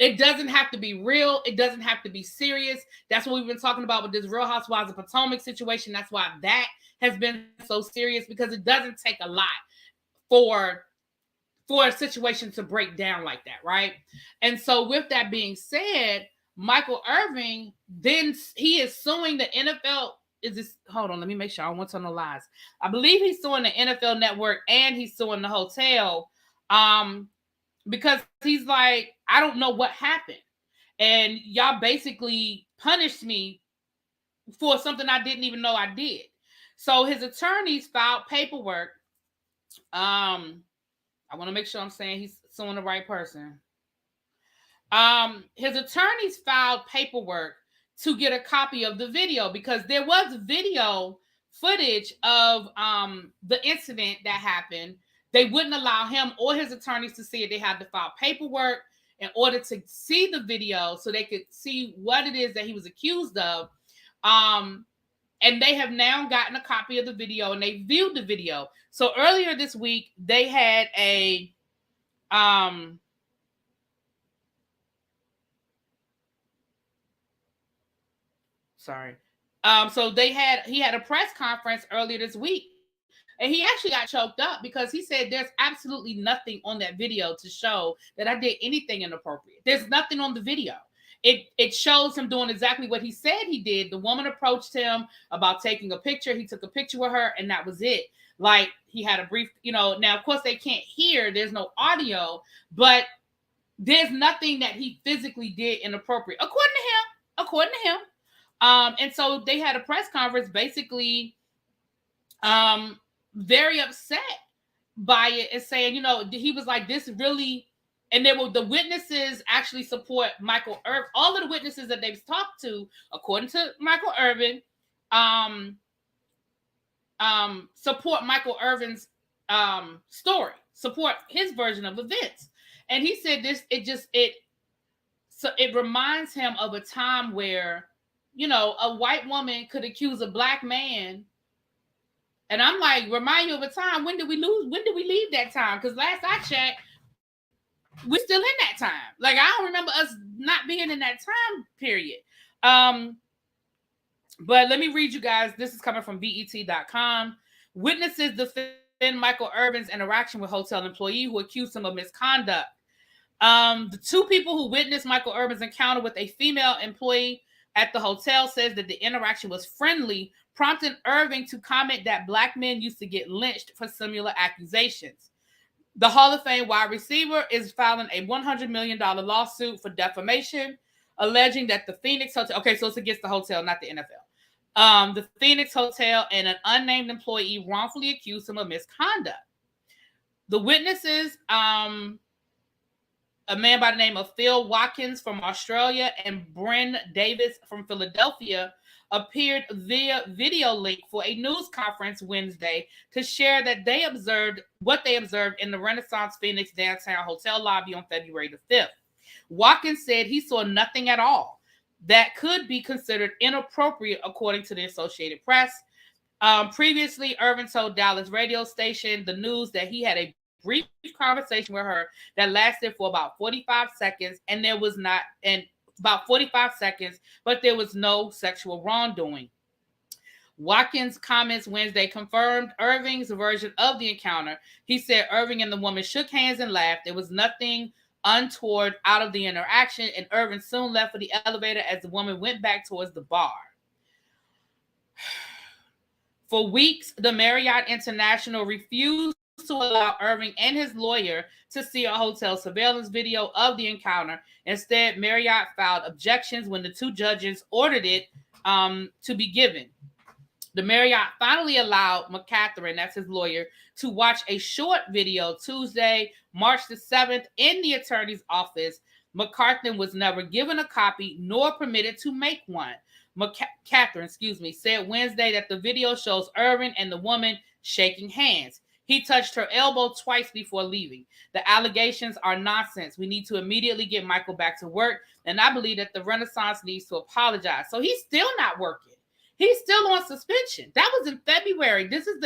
It doesn't have to be real. It doesn't have to be serious. That's what we've been talking about with this Real Housewives of Potomac situation. That's why that has been so serious, because it doesn't take a lot for a situation to break down like that, right? And so with that being said, Michael Irvin, then he is suing the NFL. Hold on, let me make sure I don't want to tell no lies. I believe he's suing the NFL Network and he's suing the hotel. Because he's like, I don't know what happened. And y'all basically punished me for something I didn't even know I did. So his attorneys filed paperwork. I want to make sure I'm saying he's suing the right person. His attorneys filed paperwork to get a copy of the video, because there was video footage of the incident that happened. They wouldn't allow him or his attorneys to see it. They had to file paperwork in order to see the video so they could see what it is that he was accused of. And they have now gotten a copy of the video and they viewed the video. So earlier this week, they had a So he had a press conference earlier this week, and he actually got choked up because he said there's absolutely nothing on that video to show that I did anything inappropriate. There's nothing on the video. It shows him doing exactly what he said he did. The woman approached him about taking a picture. He took a picture with her, and that was it. Like, he had a brief, now, of course, they can't hear. There's no audio, but there's nothing that he physically did inappropriate, according to him. And so they had a press conference, basically very upset by it and saying, he was like, this really, and the witnesses actually support Michael Irvin. All of the witnesses that they've talked to, according to Michael Irvin, support Michael Irvin's story, support his version of events. And he said it reminds him of a time where, a white woman could accuse a black man. And I'm like, remind you of a time. When did we leave that time? Because last I checked, we're still in that time. Like, I don't remember us not being in that time period. But let me read you guys. This is coming from BET.com. Witnesses defend Michael Irvin's interaction with hotel employee who accused him of misconduct. The two people who witnessed Michael Irvin's encounter with a female employee at the hotel says that the interaction was friendly, prompting Irvin to comment that black men used to get lynched for similar accusations. The Hall of Fame wide receiver is filing a $100 million lawsuit for defamation, alleging that the Phoenix Hotel, okay, so it's against the hotel, not the NFL. The Phoenix Hotel and an unnamed employee wrongfully accused him of misconduct. The witnesses, a man by the name of Phil Watkins from Australia and Bryn Davis from Philadelphia, appeared via video link for a news conference Wednesday to share that they observed in the Renaissance Phoenix downtown hotel lobby on February the 5th. Watkins said he saw nothing at all that could be considered inappropriate, according to the Associated Press. Previously, Irvin told Dallas radio station The News that he had a brief conversation with her that lasted for about 45 seconds, but there was no sexual wrongdoing. Watkins' comments Wednesday confirmed Irving's version of the encounter. He said Irving and the woman shook hands and laughed. There was nothing untoward out of the interaction, and Irving soon left for the elevator as the woman went back towards the bar. For weeks, the Marriott International refused to allow Irving and his lawyer to see a hotel surveillance video of the encounter. Instead, Marriott filed objections when the two judges ordered it to be given. The Marriott finally allowed McCatherine, that's his lawyer, to watch a short video Tuesday, March the 7th, in the attorney's office. McCatherine was never given a copy nor permitted to make one. McCatherine, said Wednesday that the video shows Irving and the woman shaking hands. He touched her elbow twice before leaving. The allegations are nonsense. We need to immediately get Michael back to work, and I believe that the Renaissance needs to apologize. So he's still not working. He's still on suspension. That was in February. This is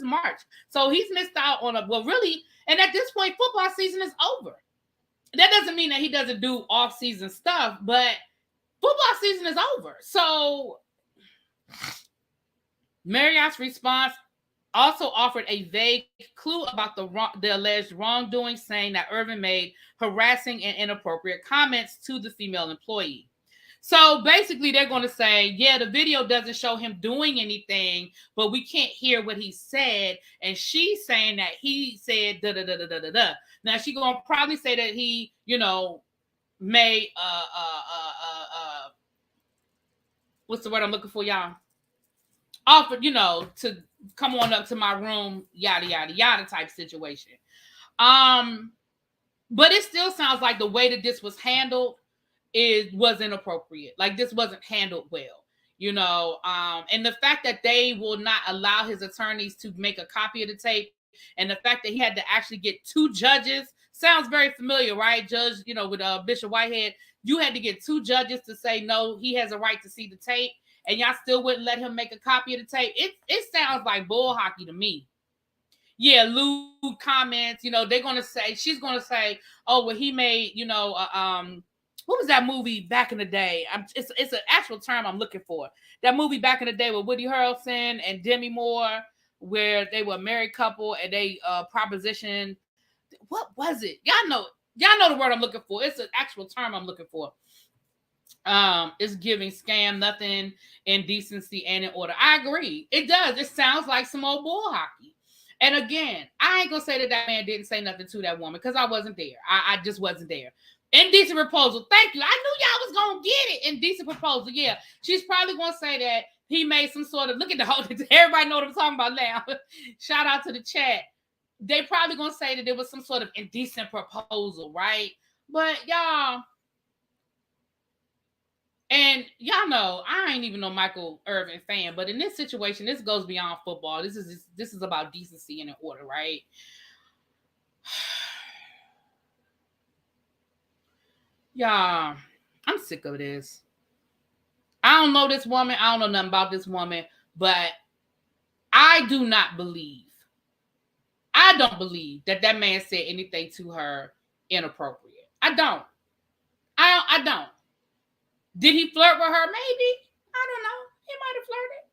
March. So he's missed out on and at this point, football season is over. That doesn't mean that he doesn't do off-season stuff, but football season is over. So Marriott's response also offered a vague clue about the alleged wrongdoing, saying that Irvin made harassing and inappropriate comments to the female employee. So basically, they're going to say, yeah, the video doesn't show him doing anything, but we can't hear what he said. And she's saying that he said da-da-da-da-da-da. Now, she's going to probably say that he, made, what's the word I'm looking for, y'all? Offered, to come on up to my room, yada, yada, yada type situation. But it still sounds like the way that this was handled was inappropriate. Like, this wasn't handled well, and the fact that they will not allow his attorneys to make a copy of the tape, and the fact that he had to actually get two judges sounds very familiar, right? Judge, with Bishop Whitehead, you had to get two judges to say, no, he has a right to see the tape, and y'all still wouldn't let him make a copy of the tape. It sounds like bull hockey to me. Yeah, lewd comments, they're going to say, she's going to say, oh, well, he made, what was that movie back in the day? It's an actual term I'm looking for. That movie back in the day with Woody Harrelson and Demi Moore, where they were a married couple and they propositioned. What was it? Y'all know the word I'm looking for. It's an actual term I'm looking for. It's giving scam, nothing in decency and in order. I agree. It does. It sounds like some old bull hockey. And again, I ain't gonna say that man didn't say nothing to that woman because I wasn't there. I just wasn't there. Indecent proposal. Thank you. I knew y'all was gonna get it. Indecent proposal. Yeah, she's probably gonna say that he made some sort of, look at the whole. Everybody know what I'm talking about now. Shout out to the chat. They probably gonna say that there was some sort of indecent proposal, right? But y'all. And y'all know, I ain't even no Michael Irvin fan, but in this situation, this goes beyond football. This is about decency and order, right? Y'all, I'm sick of this. I don't know this woman. I don't know nothing about this woman, but I don't believe that man said anything to her inappropriate. I don't. Did he flirt with her? Maybe. I don't know. He might have flirted.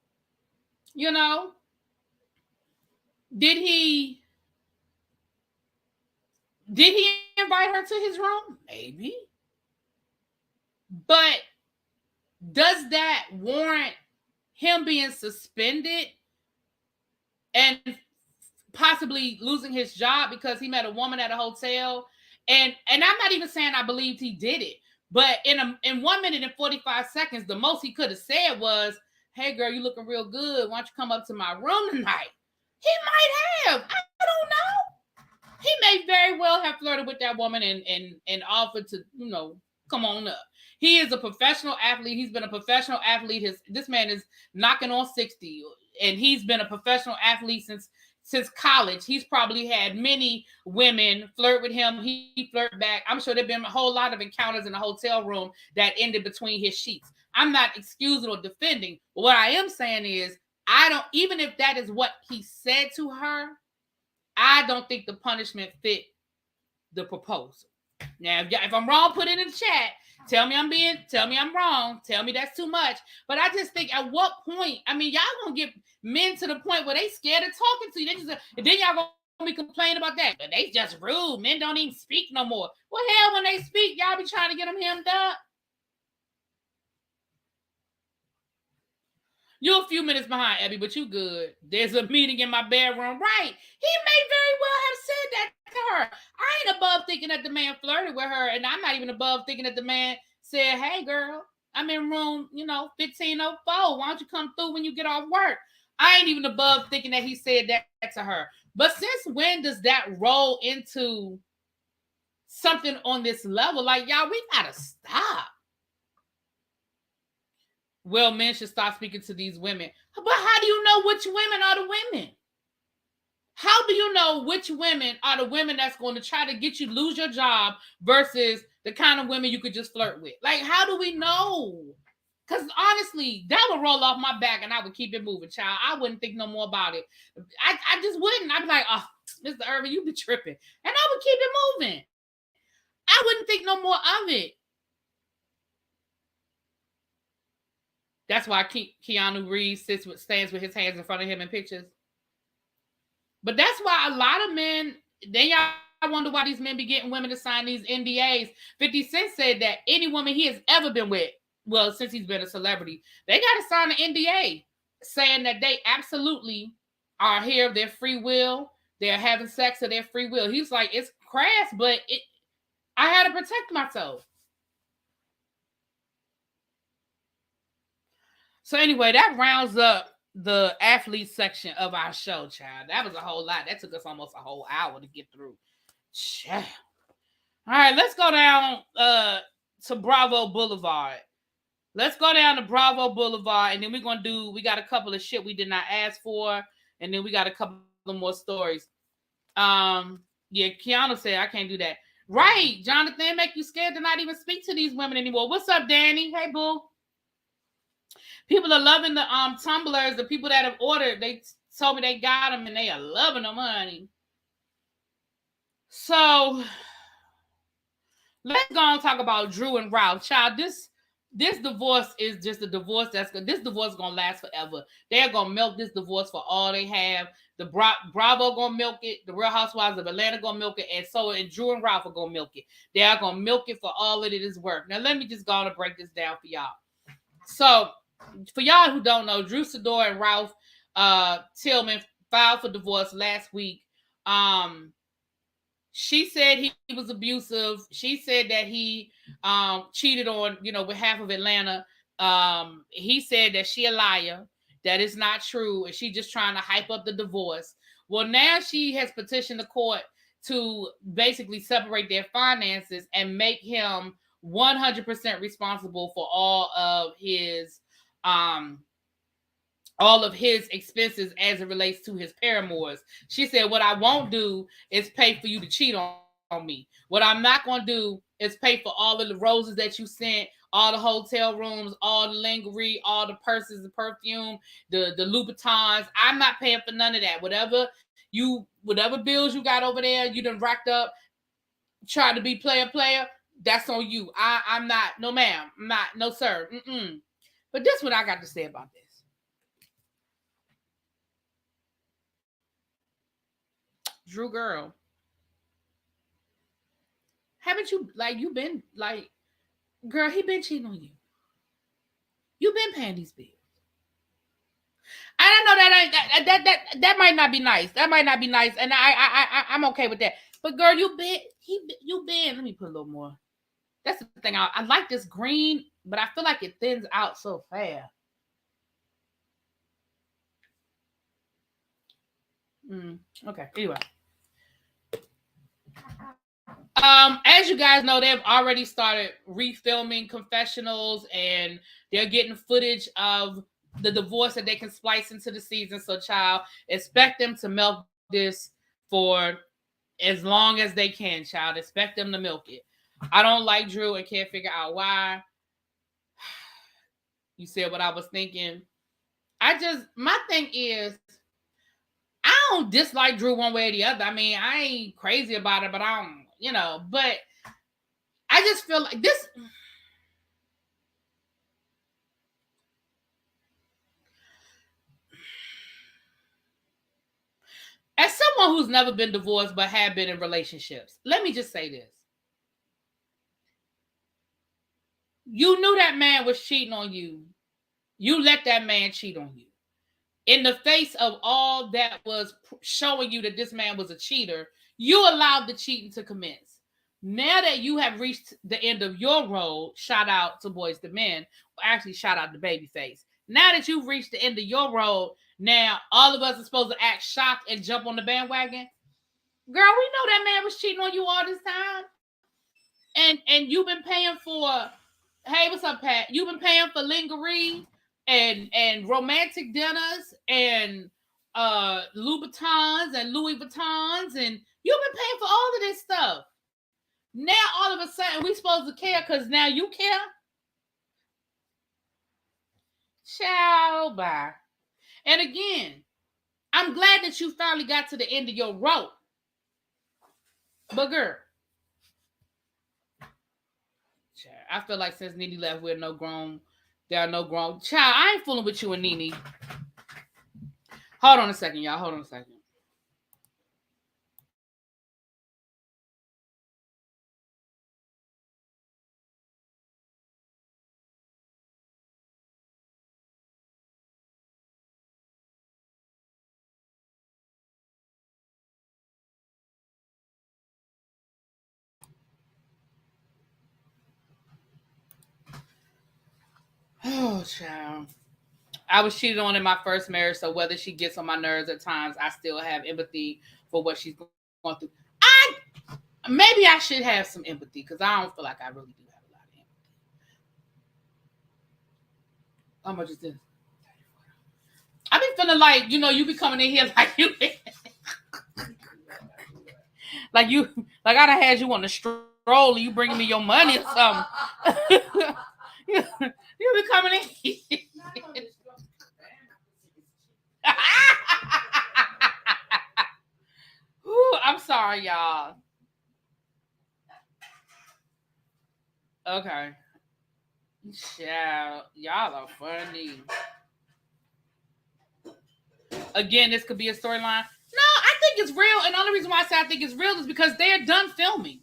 You know? Did he invite her to his room? Maybe. But does that warrant him being suspended and possibly losing his job because he met a woman at a hotel? And I'm not even saying I believed he did it. But in 1 minute and 45 seconds, the most he could have said was, "Hey, girl, you looking real good. Why don't you come up to my room tonight?" He might have. I don't know. He may very well have flirted with that woman and offered to, come on up. He is a professional athlete. He's been a professional athlete. This man is knocking on 60, and he's been a professional athlete since college. He's probably had many women flirt with him. He flirt back. I'm sure there've been a whole lot of encounters in the hotel room that ended between his sheets. I'm not excusing or defending. But what I am saying is, even if that is what he said to her, I don't think the punishment fit the proposal. Now, if I'm wrong, put it in the chat. Tell me I'm wrong. Tell me that's too much. But I just think, at what point, y'all gonna get men to the point where they scared of talking to you. And then y'all gonna be complaining about that. But they just rude. Men don't even speak no more. Well, hell, when they speak, y'all be trying to get them hemmed up. You're a few minutes behind, Abby, but you good. There's a meeting in my bedroom. Right. He may very well have said that to her. I ain't above thinking that the man flirted with her, and I'm not even above thinking that the man said, "Hey, girl, I'm in room, 1504. Why don't you come through when you get off work?" I ain't even above thinking that he said that to her. But since when does that roll into something on this level? Like, y'all, we gotta stop. Well, men should stop speaking to these women. But how do you know which women are the women? How do you know which women are the women that's going to try to get you lose your job versus the kind of women you could just flirt with? Like, how do we know? Because honestly, that would roll off my back and I would keep it moving, child. I wouldn't think no more about it. I just wouldn't. I'd be like, "Oh, Mr. Irvin, you be tripping." And I would keep it moving. I wouldn't think no more of it. That's why Keanu Reeves stands with his hands in front of him in pictures. But that's why a lot of men, then y'all wonder why these men be getting women to sign these NDAs. 50 Cent said that any woman he has ever been with, well, since he's been a celebrity, they got to sign an NDA saying that they absolutely are here of their free will. They're having sex of their free will. He's like, it's crass, but I had to protect myself. So anyway, that rounds up the athlete section of our show, child. That was a whole lot. That took us almost a whole hour to get through. Child. All right, let's go down to Bravo Boulevard. Let's go down to Bravo Boulevard, and then we got a couple of shit we did not ask for, and then we got a couple of more stories. Yeah, Kiana said, I can't do that. Right, Jonathan, make you scared to not even speak to these women anymore. What's up, Danny? Hey, boo. People are loving the tumblers. The people that have ordered, they told me they got them and they are loving them, honey. So let's go and talk about Drew and Ralph. Child, this divorce is just a divorce this divorce is gonna last forever. They're gonna milk this divorce for all they have. The Bravo gonna milk it. The Real Housewives of Atlanta gonna milk it, and Drew and Ralph are gonna milk it. They are gonna milk it for all that it is worth. Now let me just go on and break this down for y'all. So for y'all who don't know, Drew Sidor and Ralph Tillman filed for divorce last week. She said he was abusive. She said that he cheated on, with half of Atlanta. He said that she a liar, that it's not true, and she just trying to hype up the divorce. Well, now she has petitioned the court to basically separate their finances and make him 100% responsible for all of his expenses as it relates to his paramours. She said, what I won't do is pay for you to cheat on me. What I'm not going to do is pay for all of the roses that you sent, all the hotel rooms, all the lingerie, all the purses, the perfume, the Louboutins. I'm not paying for none of that. Whatever bills you got over there, you done racked up, try to be player, that's on you. I'm not, no ma'am, I'm not, no sir. But this is what I got to say about this. Drew girl, haven't you been girl, he been cheating on you. You been paying these bills. I know that might not be nice. That might not be nice, and I'm okay with that. But girl, you been. Let me put a little more. That's the thing. I like this green, but I feel like it thins out so fast. Okay. Anyway. As you guys know, they've already started refilming confessionals, and they're getting footage of the divorce that they can splice into the season. So, child, expect them to milk this for as long as they can, child. Expect them to milk it. I don't like Drew and can't figure out why. You said what I was thinking. My thing is, I don't dislike Drew one way or the other. I mean, I ain't crazy about it, but I don't, but I just feel like this. As someone who's never been divorced but have been in relationships, let me just say this. You knew that man was cheating on you. You let that man cheat on you. In the face of all that was showing you that this man was a cheater, you allowed the cheating to commence. Now that you have reached the end of your road, shout out to Boys to Men, or actually shout out to Babyface. Now that you've reached the end of your road, now all of us are supposed to act shocked and jump on the bandwagon. Girl, we know that man was cheating on you all this time. And you've been paying for, hey, what's up, Pat? You've been paying for lingerie and romantic dinners and Louboutins and Louis Vuittons, and you've been paying for all of this stuff. Now all of a sudden we supposed to care because now you care? Ciao, bye. And again, I'm glad that you finally got to the end of your rope. But girl, I feel like since Nene left, there are no grown. Child, I ain't fooling with you and Nene. Hold on a second, y'all. Hold on a second. Oh, child. I was cheated on in my first marriage, so whether she gets on my nerves at times, I still have empathy for what she's going through. Maybe I should have some empathy because I don't feel like I really do have a lot of empathy. How much is this? I be feeling like, you be coming in here like like I done had you on the stroll and you bringing me your money or something. you be coming in. I'm sorry, y'all. Okay. Yeah, y'all are funny. Again, this could be a storyline. No, I think it's real, and the only reason why I say I think it's real is because they're done filming.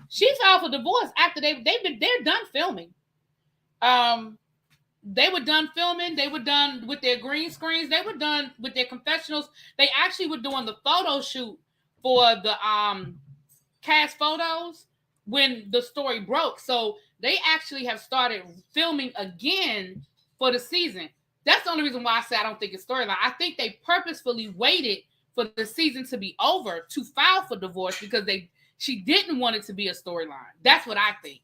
She filed for divorce after they're done filming. They were done filming. They were done with their green screens. They were done with their confessionals. They actually were doing the photo shoot for the cast photos when the story broke. So they actually have started filming again for the season. That's the only reason why I say I don't think it's storyline. I think they purposefully waited for the season to be over to file for divorce because she didn't want it to be a storyline. That's what I think.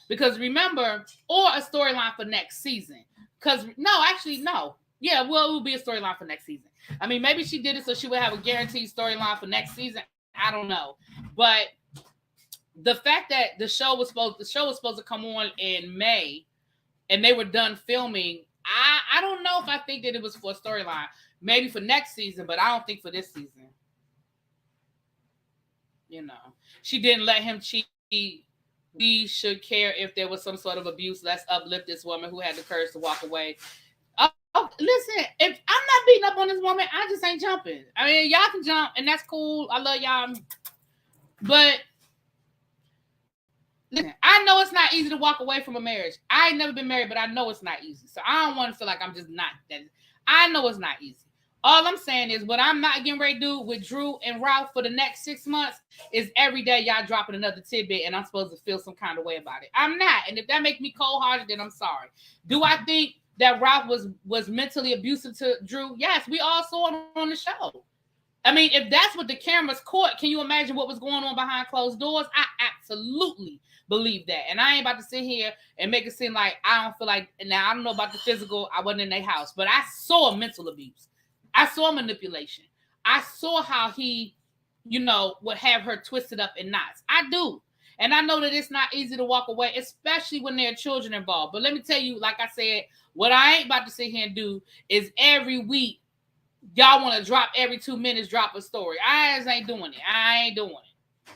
Because remember, or a storyline for next season. Because no. Yeah, well, it will be a storyline for next season. I mean, maybe she did it so she would have a guaranteed storyline for next season. I don't know. But the fact that the show was supposed to come on in May and they were done filming, I don't know if I think that it was for a storyline. Maybe for next season, but I don't think for this season. You know, she didn't let him cheat. We should care if there was some sort of abuse. Let's uplift this woman who had the courage to walk away. Oh, listen, if I'm not beating up on this woman, I just ain't jumping. I mean, y'all can jump, and that's cool. I love y'all. But listen, I know it's not easy to walk away from a marriage. I ain't never been married, but I know it's not easy. So I don't want to feel like I'm just not that. I know it's not easy. All I'm saying is what I'm not getting ready to do with Drew and Ralph for the next 6 months is every day y'all dropping another tidbit and I'm supposed to feel some kind of way about it. I'm not. And if that makes me cold-hearted, then I'm sorry. Do I think that Ralph was mentally abusive to Drew? Yes, we all saw it on the show. I mean, if that's what the cameras caught, can you imagine what was going on behind closed doors? I absolutely believe that. And I ain't about to sit here and make it seem like I don't feel like, now I don't know about the physical, I wasn't in their house, but I saw mental abuse. I saw manipulation. I saw how he, would have her twisted up in knots. I do. And I know that it's not easy to walk away, especially when there are children involved. But let me tell you, like I said, what I ain't about to sit here and do is every week, y'all want to drop every 2 minutes, drop a story. I ain't doing it. I ain't doing it.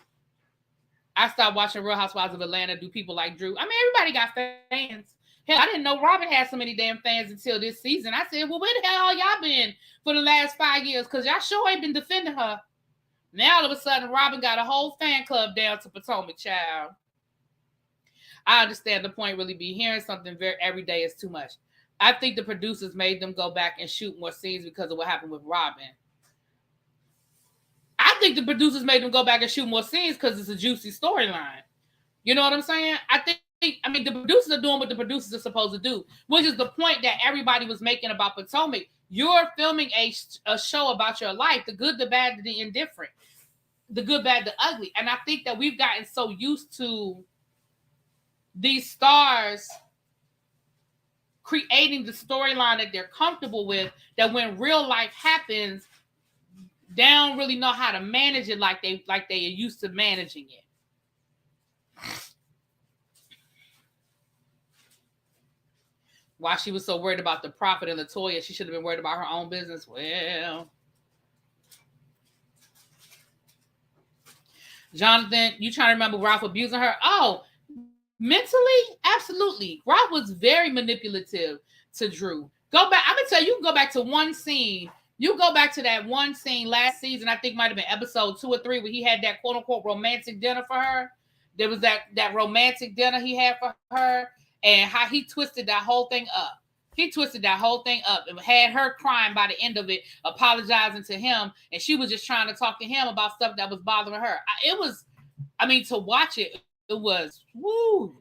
I stopped watching Real Housewives of Atlanta. Do people like Drew? I mean, everybody got fans. Hell, I didn't know Robin had so many damn fans until this season. I said, well, where the hell y'all been for the last 5 years? Because y'all sure ain't been defending her. Now, all of a sudden, Robin got a whole fan club down to Potomac, child. I understand the point really be hearing something every day is too much. I think the producers made them go back and shoot more scenes because of what happened with Robin. I think the producers made them go back and shoot more scenes because it's a juicy storyline. You know what I'm saying? I mean, the producers are doing what the producers are supposed to do, which is the point that everybody was making about Potomac. You're filming a show about your life, the good, the bad, the indifferent, the good, bad, the ugly. And I think that we've gotten so used to these stars creating the storyline that they're comfortable with, that when real life happens, they don't really know how to manage it like they are used to managing it. Why she was so worried about the profit in LaToya, she should have been worried about her own business. Well, Jonathan, you trying to remember Ralph abusing her? Oh, mentally, absolutely. Ralph was very manipulative to Drew. Go back. I'm gonna tell you, you can go back to one scene. You go back to that one scene last season. I think might have been episode 2 or 3 where he had that quote unquote romantic dinner for her. There was that romantic dinner he had for her. And how he twisted that whole thing up. He twisted that whole thing up and had her crying by the end of it, apologizing to him. And she was just trying to talk to him about stuff that was bothering her. To watch it, it was, woo.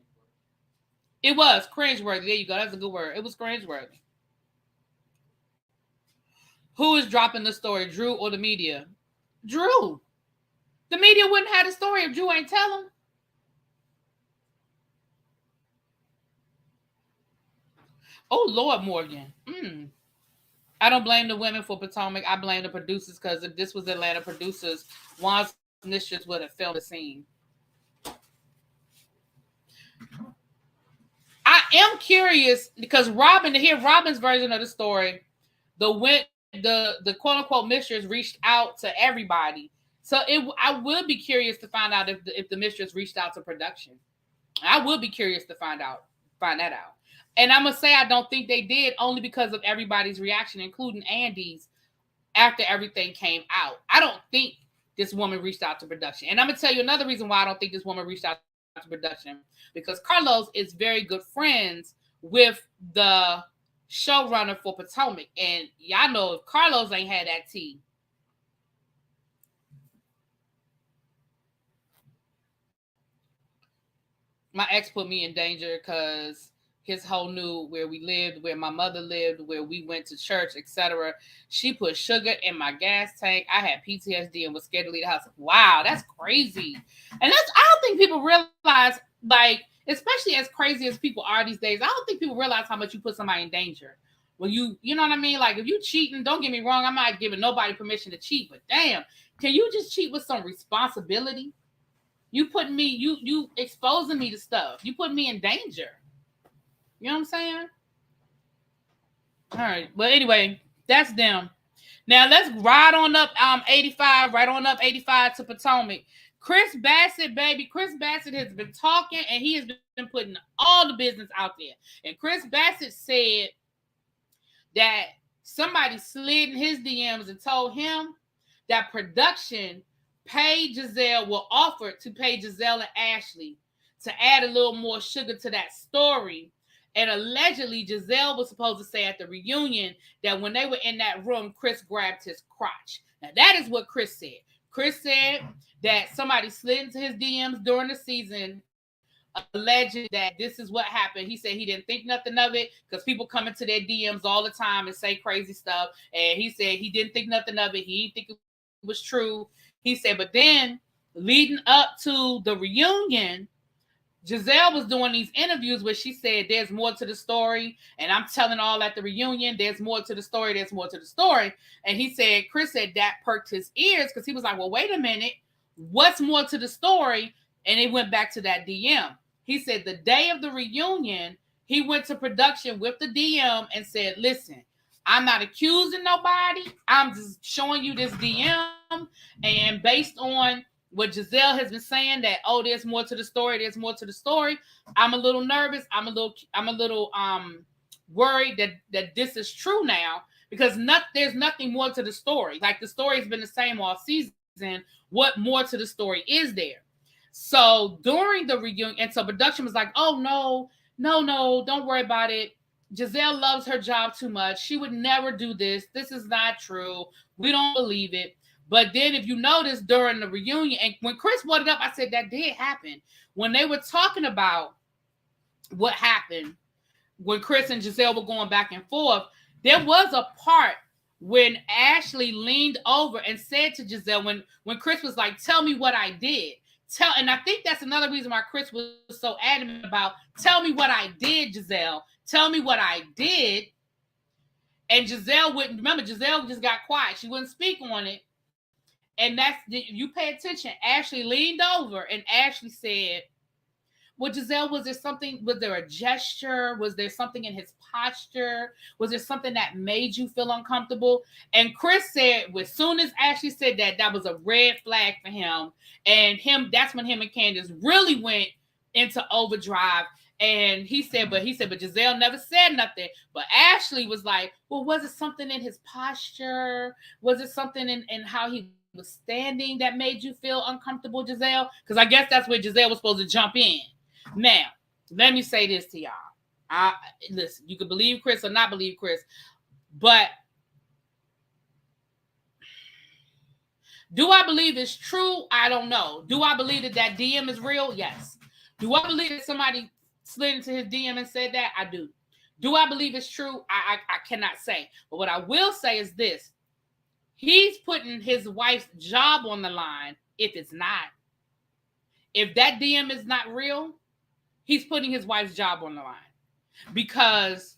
It was cringeworthy. There you go. That's a good word. It was cringeworthy. Who is dropping the story, Drew or the media? Drew. The media wouldn't have the story if Drew ain't tell them. Oh, Lord, Morgan. I don't blame the women for Potomac. I blame the producers, because if this was Atlanta producers, Juan's mistress would have filmed the scene. I am curious because to hear Robin's version of the story, the quote unquote mistress reached out to everybody. So I would be curious to find out if the mistress reached out to production. I will be curious to find that out. And I'm gonna say I don't think they did, only because of everybody's reaction, including Andy's, after everything came out. I don't think this woman reached out to production. And I'm gonna tell you another reason why I don't think this woman reached out to production, because Carlos is very good friends with the showrunner for Potomac. And y'all know if Carlos ain't had that tea. My ex put me in danger because his whole knew where we lived, where my mother lived, where we went to church, etc. She put sugar in my gas tank. I had PTSD and was scared to leave the house. Wow, that's crazy. And I don't think people realize, like, especially as crazy as people are these days, I don't think people realize how much you put somebody in danger. When you know what I mean? Like, if you cheating, don't get me wrong, I'm not giving nobody permission to cheat, but damn, can you just cheat with some responsibility? You putting me, you exposing me to stuff. You put me in danger. You know what I'm saying? All right. But anyway, that's them. Now let's ride on up 85, right on up 85 to Potomac. Chris Bassett, baby. Chris Bassett has been talking, and he has been putting all the business out there. And Chris Bassett said that somebody slid in his DMs and told him that production paid Giselle, will offer to pay Giselle and Ashley to add a little more sugar to that story. And allegedly, Giselle was supposed to say at the reunion that when they were in that room, Chris grabbed his crotch. Now, that is what Chris said. Chris said that somebody slid into his DMs during the season, alleging that this is what happened. He said he didn't think nothing of it because people come into their DMs all the time and say crazy stuff. And he said he didn't think nothing of it. He didn't think it was true. He said, but then leading up to the reunion, Giselle was doing these interviews where she said there's more to the story, and I'm telling all at the reunion, there's more to the story, there's more to the story. And he said, Chris said that perked his ears because he was like, well, wait a minute, what's more to the story? And it went back to that DM. He said the day of the reunion, he went to production with the DM and said, listen, I'm not accusing nobody. I'm just showing you this DM. And based on what Giselle has been saying, that, oh, there's more to the story, there's more to the story, I'm a little nervous. I'm a little worried that this is true now, because there's nothing more to the story. Like, the story has been the same all season. What more to the story is there? So during the reunion, and so production was like, oh, no, don't worry about it. Giselle loves her job too much. She would never do this. This is not true. We don't believe it. But then if you notice during the reunion, and when Chris brought it up, I said that did happen. When they were talking about what happened, when Chris and Giselle were going back and forth, there was a part when Ashley leaned over and said to Giselle, when Chris was like, tell me what I did. And I think that's another reason why Chris was so adamant about, tell me what I did, Giselle. Tell me what I did. And Giselle wouldn't, remember, Giselle just got quiet. She wouldn't speak on it. And that's, you pay attention. Ashley leaned over and Ashley said, well, Giselle, was there a gesture? Was there something in his posture? Was there something that made you feel uncomfortable? And Chris said, as soon as Ashley said that, that was a red flag for him. And that's when him and Candace really went into overdrive. And he said, but Giselle never said nothing. But Ashley was like, well, was it something in his posture? Was it something in how he was standing that made you feel uncomfortable, Giselle? Because I guess that's where Giselle was supposed to jump in. Now, let me say this to y'all. Listen, you can believe Chris or not believe Chris, but do I believe it's true? I don't know. Do I believe that DM is real? Yes. Do I believe that somebody slid into his DM and said that? I do. Do I believe it's true? I cannot say. But what I will say is this. He's putting his wife's job on the line if it's not. If that DM is not real, he's putting his wife's job on the line, because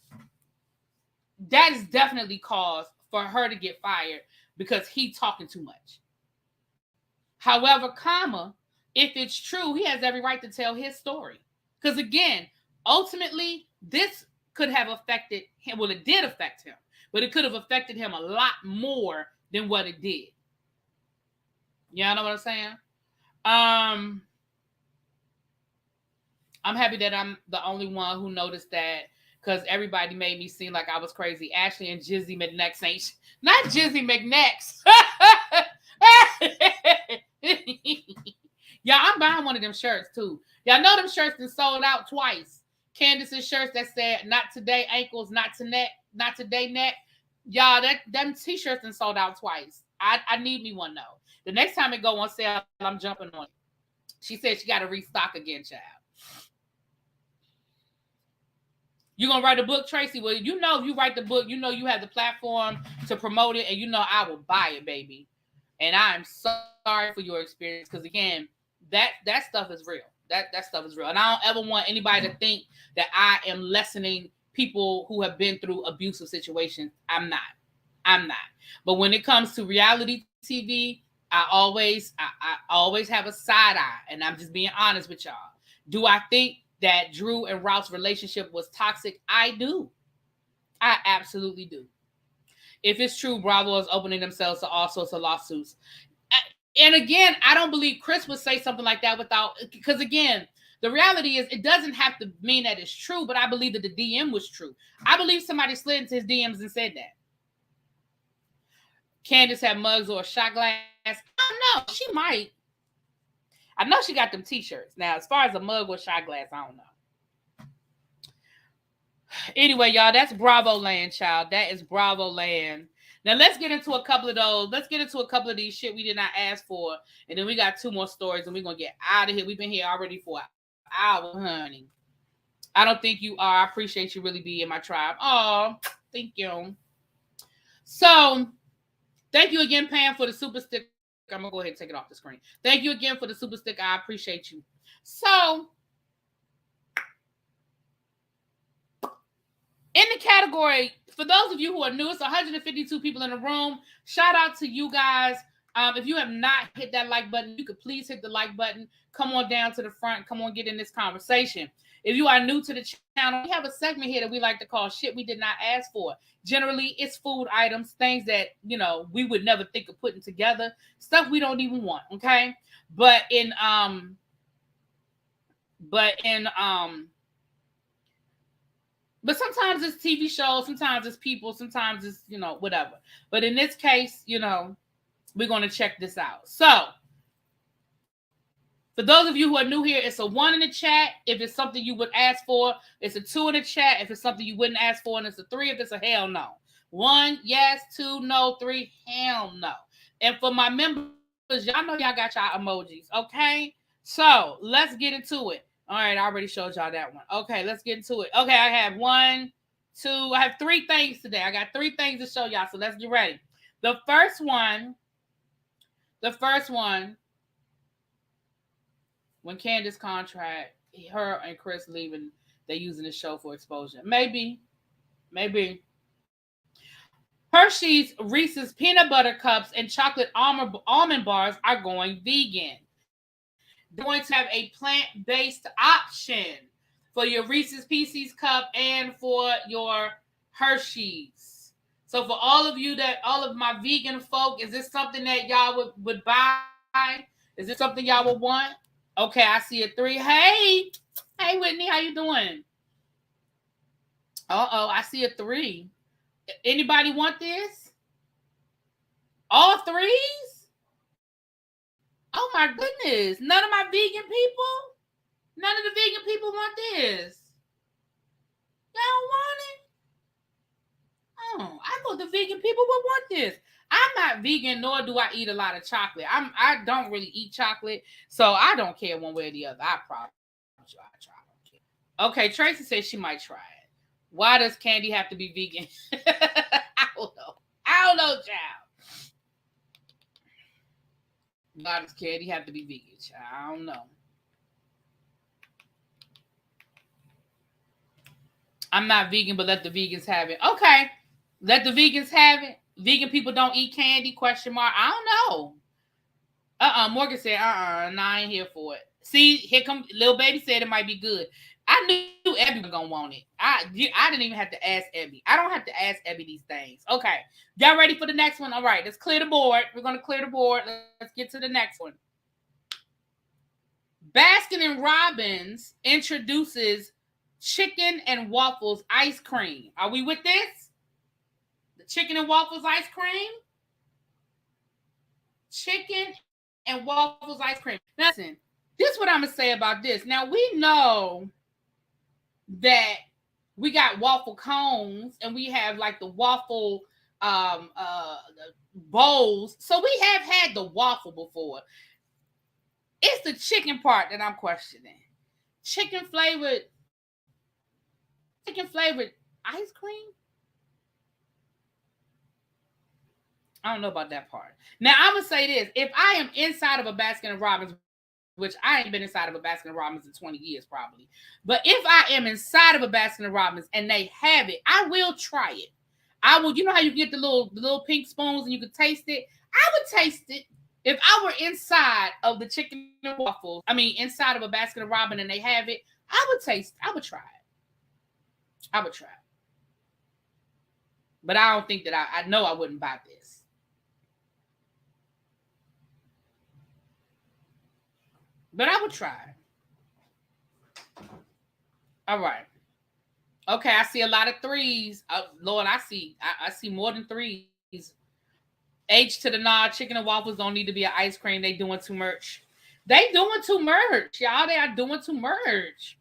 that is definitely cause for her to get fired because he's talking too much. However, if it's true, he has every right to tell his story. Because again, ultimately, this could have affected him. Well, it did affect him, but it could have affected him a lot more than what it did. Y'all know what I'm saying? I'm happy that I'm the only one who noticed that, because everybody made me seem like I was crazy. Ashley and Jizzy McNex ain't not Jizzy McNex. Yeah, I'm buying one of them shirts too. Y'all know them shirts that sold out twice. Candace's shirts that said "Not today ankles, not to neck, not today neck." Y'all, them t-shirts and sold out twice. I need me one though. The next time it go on sale, I'm jumping on it. She said she got to restock again, child. You gonna write a book, Tracy? Well, you know, if you write the book, you know you have the platform to promote it, and you know I will buy it, baby. And I'm sorry for your experience, because again, that stuff is real. That stuff is real, and I don't ever want anybody to think that I am lessening people who have been through abusive situations. I'm not. But when it comes to reality TV, I always have a side eye, and I'm just being honest with y'all. Do I think that Drew and Ralph's relationship was toxic? I do. I absolutely do. If it's true, Bravo is opening themselves to all sorts of lawsuits. And again, I don't believe Chris would say something like that without, because again, the reality is it doesn't have to mean that it's true, but I believe that the DM was true. I believe somebody slid into his DMs and said that. Candace had mugs or a shot glass. I don't know. She might. I know she got them t-shirts. Now, as far as a mug or shot glass, I don't know. Anyway, y'all, that's Bravo land, child. That is Bravo land. Now, let's get into a couple of those. Let's get into a couple of these shit we did not ask for. And then we got 2 more stories, and we're going to get out of here. We've been here already for an hour, honey. I don't think you are. I appreciate you really being in my tribe. Oh, thank you. So, thank you again, Pam, for the super stick. I'm going to go ahead and take it off the screen. Thank you again for the super stick. I appreciate you. So, in the category, for those of you who are new, it's 152 people in the room. Shout out to you guys. If you have not hit that like button, you could please hit the like button. Come on down to the front. Come on, get in this conversation. If you are new to the channel, we have a segment here that we like to call Shit We Did Not Ask For. Generally, it's food items, things that, you know, we would never think of putting together, stuff we don't even want, okay? But sometimes it's TV shows, sometimes it's people, sometimes it's, you know, whatever. But in this case, you know, we're going to check this out. So, for those of you who are new here, it's a 1 in the chat if it's something you would ask for. It's a 2 in the chat if it's something you wouldn't ask for. And it's a 3 if it's a hell no. 1, yes. 2, no. 3, hell no. And for my members, y'all know y'all got y'all emojis, okay? So, let's get into it. All right, I already showed y'all that one. Okay, let's get into it. Okay, I have 1, 2. I have 3 things today. I got 3 things to show y'all, so let's get ready. The first one, when Candace contract, her and Chris leaving, they using the show for exposure. Maybe. Hershey's, Reese's peanut butter cups, and chocolate almond bars are going vegan. They're going to have a plant-based option for your Reese's Pieces cup and for your Hershey's. So for all of my vegan folk, is this something that y'all would buy? Is this something y'all would want? Okay, I see a 3. Hey, Whitney, how you doing? I see a 3. Anybody want this? All 3s? Oh my goodness. None of my vegan people? None of the vegan people want this. Y'all want it? Oh, I thought the vegan people would want this. I'm not vegan, nor do I eat a lot of chocolate. I don't really eat chocolate, so I don't care one way or the other. I promise you, I try. I don't care. Okay, Tracy says she might try it. Why does candy have to be vegan? I don't know, child. Why does candy have to be vegan, child? I don't know. I'm not vegan, but let the vegans have it. Okay, let the vegans have it. Vegan people don't eat candy? Question mark. I don't know. Morgan said, nah, I ain't here for it. See, here come little baby said it might be good. I knew Ebby was gonna want it. I didn't even have to ask Ebby. I don't have to ask Ebby these things. Okay, y'all ready for the next one? All right, let's clear the board. We're gonna clear the board. Let's get to the next one. Baskin and Robbins introduces chicken and waffles ice cream. Are we with this? The chicken and waffles ice cream? Chicken and waffles ice cream. Now, listen, this is what I'm going to say about this. Now, we know that we got waffle cones and we have like the waffle bowls. So we have had the waffle before. It's the chicken part that I'm questioning. Chicken flavored ice cream? I don't know about that part. Now, I'm going to say this. If I am inside of a Baskin & Robbins, which I ain't been inside of a Baskin & Robbins in 20 years probably, but if I am inside of a Baskin & Robbins and they have it, I will try it. I will, you know how you get the little pink spoons and you can taste it? I would taste it. If I were inside of the chicken and waffles, inside of a Baskin & Robbins and they have it, I would try it. I would try it. But I don't think that I know I wouldn't buy this. But I would try it. All right. Okay, I see a lot of threes. Lord, I see more than threes. H to the nod. Chicken and waffles don't need to be an ice cream. They doing too much. They doing too much, y'all. They are doing too much.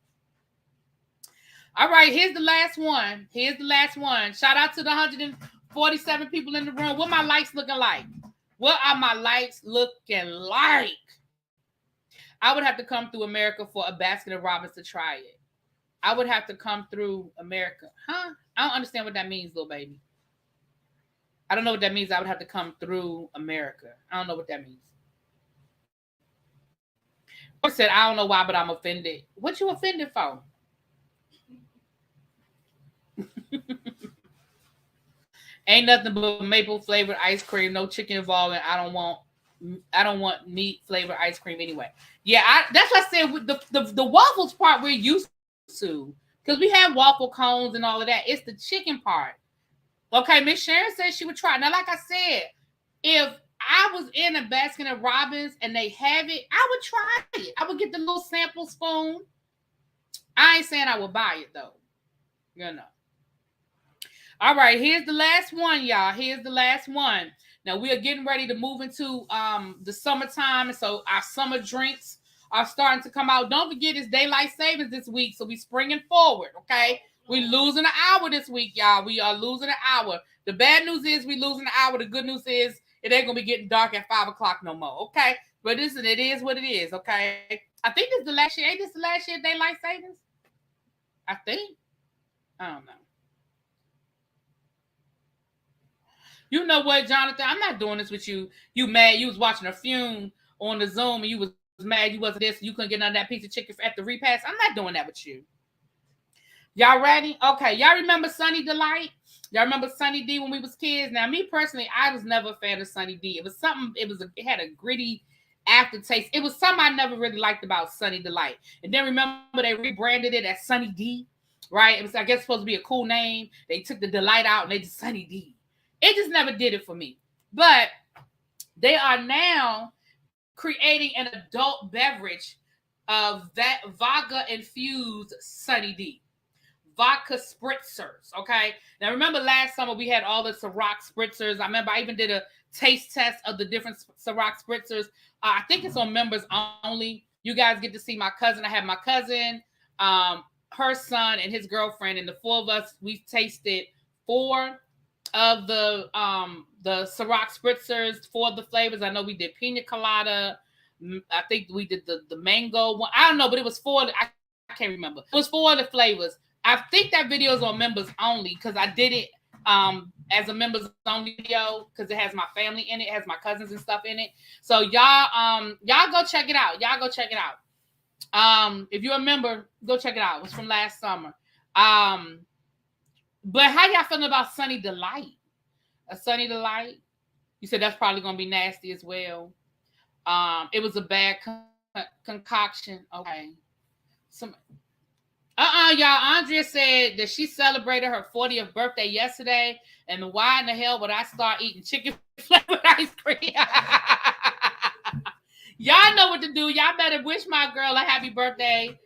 All right, here's the last one. Shout out to the 147 people in the room. What my likes looking like? What are my likes looking like? I would have to come through America for a Baskin & Robbins to try it. I would have to come through America. Huh? I don't understand what that means, little baby. I don't know what that means. I would have to come through America. I don't know what that means. I said, I don't know why, but I'm offended. What you offended for? Ain't nothing but maple flavored ice cream, no chicken involved, and I don't want meat flavored ice cream anyway. Yeah, that's what I said with the waffles part we're used to, because we have waffle cones and all of that. It's the chicken part. Okay, Miss Sharon said she would try. Now, like I said, if I was in a Baskin & Robbins and they have it, I would try it. I would get the little sample spoon. I ain't saying I would buy it though. You know. All right, here's the last one, y'all. Here's the last one. Now, we are getting ready to move into the summertime, and so our summer drinks are starting to come out. Don't forget, it's daylight savings this week, so we springing forward, okay? We losing an hour this week, y'all. We are losing an hour. The bad news is we losing an hour. The good news is it ain't going to be getting dark at 5 o'clock no more, okay? But listen, it is what it is, okay? I think this is the last year. Ain't this the last year daylight savings? I think. I don't know. You know what, Jonathan? I'm not doing this with you. You mad? You was watching a fume on the Zoom and you was mad you wasn't this. You couldn't get none of that piece of chicken at the repass. I'm not doing that with you. Y'all ready? Okay. Y'all remember Sunny Delight? Y'all remember Sunny D when we was kids? Now, me personally, I was never a fan of Sunny D. It was something. It had a gritty aftertaste. It was something I never really liked about Sunny Delight. And then remember they rebranded it as Sunny D, right? It was, I guess, supposed to be a cool name. They took the Delight out and they just Sunny D. It just never did it for me. But they are now creating an adult beverage of that vodka-infused Sunny D. Vodka spritzers, okay? Now, remember last summer we had all the Ciroc spritzers. I remember I even did a taste test of the different Ciroc spritzers. I think it's on members only. You guys get to see my cousin. I have my cousin, her son, and his girlfriend, and the four of us, we've tasted 4 of the Ciroc spritzers, 4 of the flavors. I know we did pina colada. I think we did the mango one. I don't know, but it was 4. I can't remember. It was 4 of the flavors. I think that video is on members only because I did it as a members only video because it has my family in it, has my cousins and stuff in it. So y'all go check it out. Y'all go check it out. If you're a member, go check it out. It was from last summer. But how y'all feeling about Sunny Delight? A Sunny Delight? You said that's probably gonna be nasty as well. It was a bad concoction. Okay. Y'all. Andrea said that she celebrated her 40th birthday yesterday, and why in the hell would I start eating chicken flavored ice cream? Y'all know what to do. Y'all better wish my girl a happy birthday.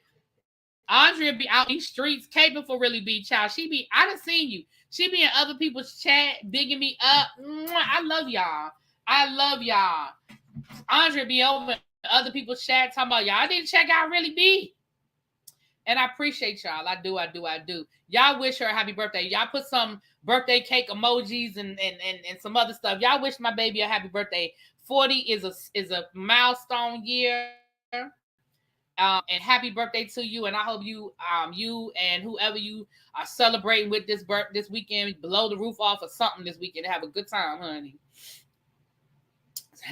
Andrea be out in these streets caping for Really Be Child. I done seen you. She be in other people's chat, bigging me up. I love y'all. I love y'all. Andrea be over in other people's chat talking about y'all need to check out Really Be. And I appreciate y'all. I do. Y'all wish her a happy birthday. Y'all put some birthday cake emojis and some other stuff. Y'all wish my baby a happy birthday. 40 is a milestone year. And happy birthday to you. And I hope you and whoever you are celebrating with this weekend, blow the roof off or something this weekend. Have a good time, honey.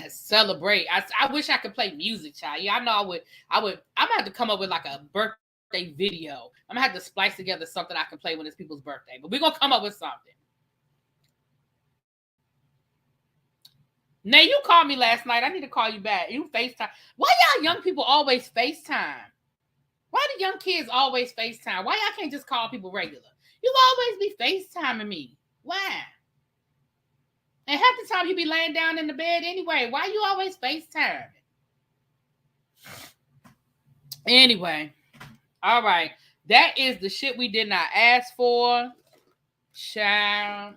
Celebrate. I wish I could play music, child. Yeah, I know I'm gonna have to come up with like a birthday video. I'm gonna have to splice together something I can play when it's people's birthday. But we're gonna come up with something. Nay, you called me last night. I need to call you back. You FaceTime. Why y'all young people always FaceTime? Why do young kids always FaceTime? Why y'all can't just call people regular? You always be FaceTiming me. Why? And half the time you be laying down in the bed anyway. Why you always FaceTime? Anyway. All right. That is the shit we did not ask for. Child.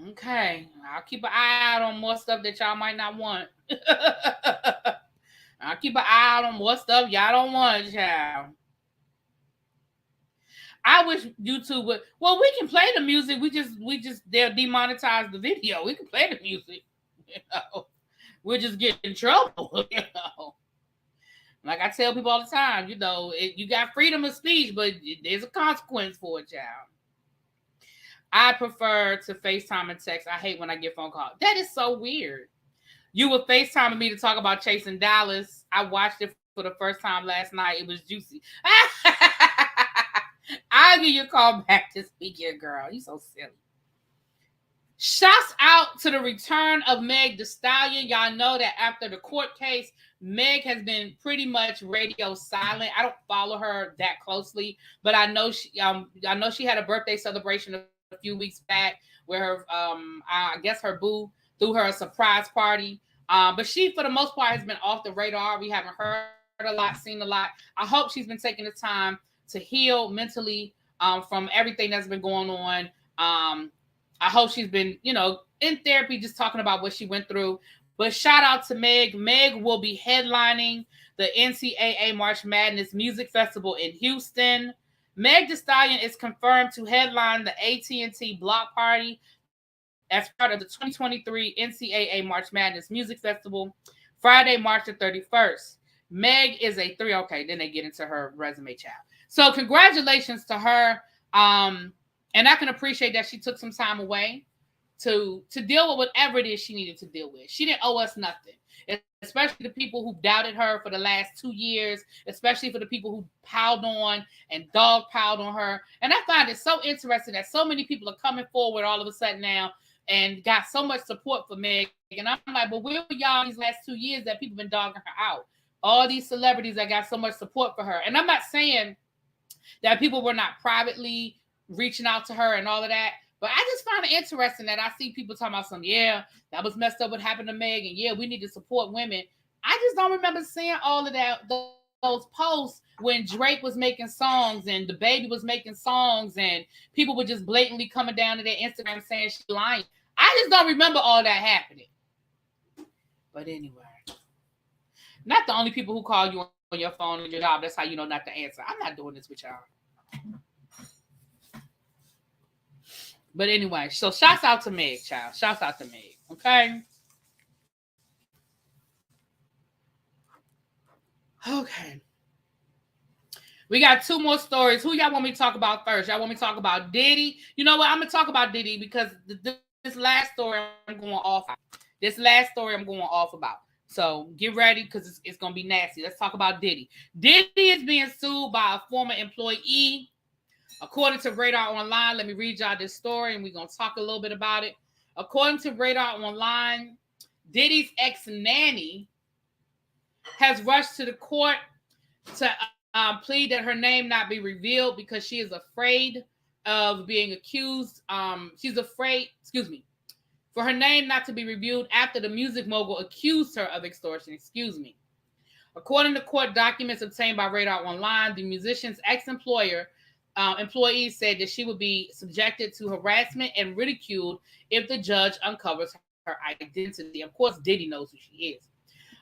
Okay. I'll keep an eye out on more stuff that y'all might not want. I'll keep an eye out on more stuff y'all don't want, child. I wish YouTube would. Well, we can play the music. They'll demonetize the video. We can play the music. You know, we'll just get in trouble. You know, like I tell people all the time, you know, you got freedom of speech, but there's a consequence for it, child. I prefer to FaceTime and text. I hate when I get phone calls. That is so weird. You were FaceTiming me to talk about Chasing Dallas. I watched it for the first time last night. It was juicy. I'll give you a call back this weekend, girl. You so silly. Shouts out to the return of Meg Thee Stallion. Y'all know that after the court case, Meg has been pretty much radio silent. I don't follow her that closely, but I know she had a birthday celebration a few weeks back where her I guess her boo threw her a surprise party. But she, for the most part, has been off the radar. We haven't heard a lot, seen a lot. I hope she's been taking the time to heal mentally from everything that's been going on. I hope she's been, in therapy, just talking about what she went through. But shout out to Meg. Meg will be headlining the NCAA March Madness Music Festival in Houston. Meg Thee Stallion is confirmed to headline the AT&T Block Party as part of the 2023 NCAA March Madness Music Festival, Friday, March the 31st. Meg is a 3. Okay, then they get into her resume, child. So congratulations to her. And I can appreciate that she took some time away to deal with whatever it is she needed to deal with. She didn't owe us nothing, especially the people who doubted her for the last 2 years, especially for the people who piled on and dog piled on her. And I find it so interesting that so many people are coming forward all of a sudden now and got so much support for Meg. And I'm like, but where were y'all these last 2 years that people been dogging her out? All these celebrities that got so much support for her. And I'm not saying that people were not privately reaching out to her and all of that, but I just find it interesting that I see people talking about that was messed up what happened to Meg, and we need to support women. I just don't remember seeing all of that, those posts when Drake was making songs and the baby was making songs and people were just blatantly coming down to their Instagram saying she's lying. I just don't remember all that happening. But anyway, not the only people who call you on your phone and your job. That's how you know not to answer. I'm not doing this with y'all. But anyway, so shouts out to Meg, child. Shouts out to Meg. Okay. Okay. We got 2 more stories. Who y'all want me to talk about first? Y'all want me to talk about Diddy? You know what? I'm going to talk about Diddy because this last story I'm going off. This last story I'm going off about. So get ready because it's going to be nasty. Let's talk about Diddy. Diddy is being sued by a former employee. According to Radar Online, let me read y'all this story and we're going to talk a little bit about it. According to Radar Online, Diddy's ex-nanny has rushed to the court to plead that her name not be revealed because she is afraid of being accused. She's afraid, for her name not to be reviewed after the music mogul accused her of extortion. According to court documents obtained by Radar Online, the musician's ex-employer employees said that she would be subjected to harassment and ridiculed if the judge uncovers her identity. Of course, Diddy knows who she is.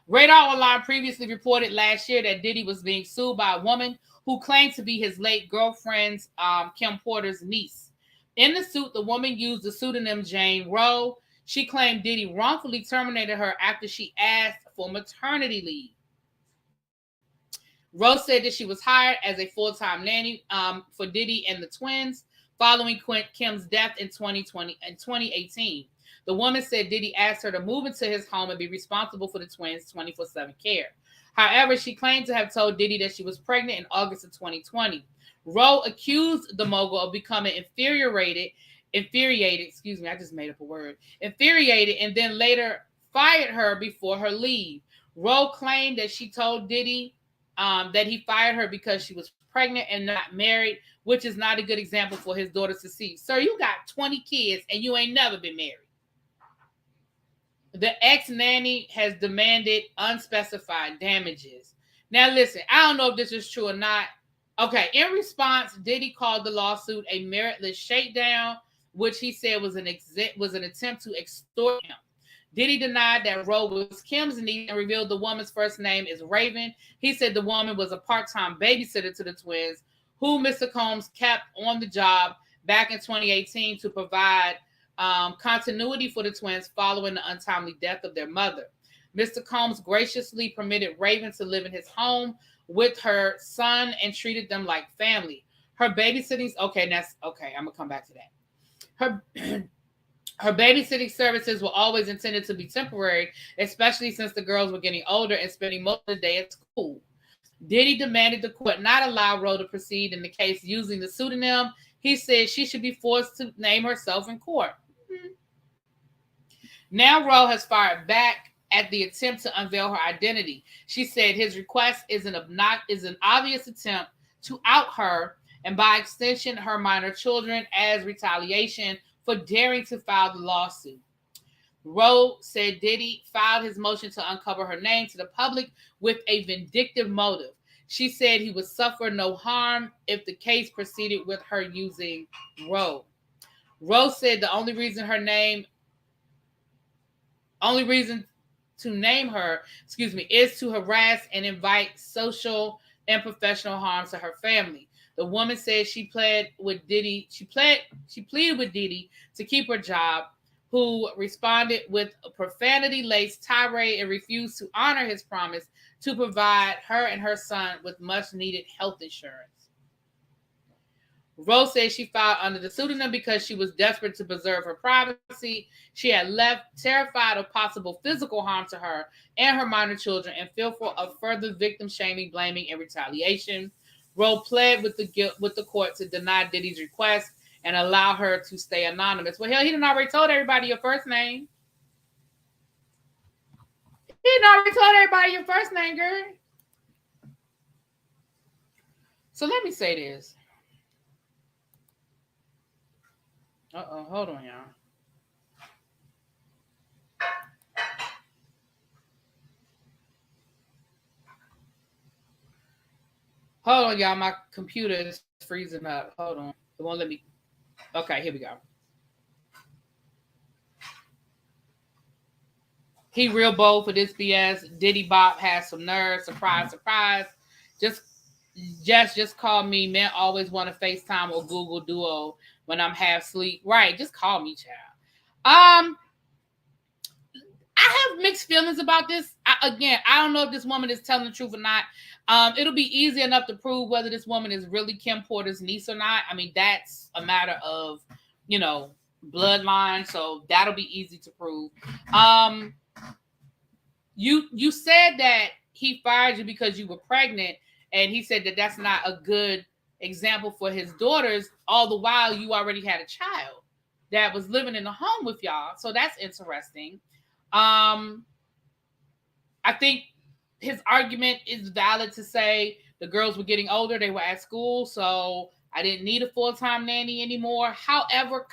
Radar Online previously reported last year that Diddy was being sued by a woman who claimed to be his late girlfriend's Kim Porter's niece. In the suit, the woman used the pseudonym Jane Roe. She claimed Diddy wrongfully terminated her after she asked for maternity leave. Rose said that she was hired as a full-time nanny for Diddy and the twins following Kim's death in 2018. The woman said Diddy asked her to move into his home and be responsible for the twins' 24/7 care. However, she claimed to have told Diddy that she was pregnant in August of 2020. Rowe accused the mogul of becoming infuriated, and then later fired her before her leave. Rowe claimed that she told Diddy that he fired her because she was pregnant and not married, which is not a good example for his daughters to see. Sir, you got 20 kids and you ain't never been married. The ex-nanny has demanded unspecified damages. Now, listen, I don't know if this is true or not. Okay, in response, Diddy called the lawsuit a meritless shakedown, which he said was an attempt to extort him. Diddy denied that Roe was Kim's niece and revealed the woman's first name is Raven. He said the woman was a part-time babysitter to the twins, who Mr. Combs kept on the job back in 2018 to provide continuity for the twins following the untimely death of their mother. Mr. Combs graciously permitted Raven to live in his home with her son and treated them like family. Her babysitting, I'm gonna come back to that. Her babysitting services were always intended to be temporary, especially since the girls were getting older and spending most of the day at school. Diddy demanded the court not allow Roe to proceed in the case using the pseudonym. He said she should be forced to name herself in court. Now Roe has fired back at the attempt to unveil her identity. She said his request is an obvious attempt to out her and by extension her minor children as retaliation for daring to file the lawsuit. Roe said Diddy filed his motion to uncover her name to the public with a vindictive motive. She said he would suffer no harm if the case proceeded with her using Roe. Roe said the only reason to name her, is to harass and invite social and professional harm to her family. The woman said she pleaded with Diddy to keep her job, who responded with a profanity-laced tirade and refused to honor his promise to provide her and her son with much-needed health insurance. Rose said she filed under the pseudonym because she was desperate to preserve her privacy. She had left terrified of possible physical harm to her and her minor children and fearful of further victim shaming, blaming, and retaliation. Rose pled with the court to deny Diddy's request and allow her to stay anonymous. Well, hell, he done already told everybody your first name. Girl. So let me say this. Hold on, y'all. Hold on, y'all. My computer is freezing up. Hold on. It won't let me. Okay, here we go. He real bold for this BS. Diddy Bop has some nerve. Surprise, surprise. Just call me. Men always want to FaceTime or Google Duo when I'm half asleep. Right, just call me, child. I have mixed feelings about this. I don't know if this woman is telling the truth or not. It'll be easy enough to prove whether this woman is really Kim Porter's niece or not. I mean, that's a matter of, bloodline. So that'll be easy to prove. You said that he fired you because you were pregnant, and he said that that's not a good example for his daughters. All the while, you already had a child that was living in the home with y'all. So that's interesting. I think his argument is valid to say the girls were getting older. They were at school, so I didn't need a full-time nanny anymore. However,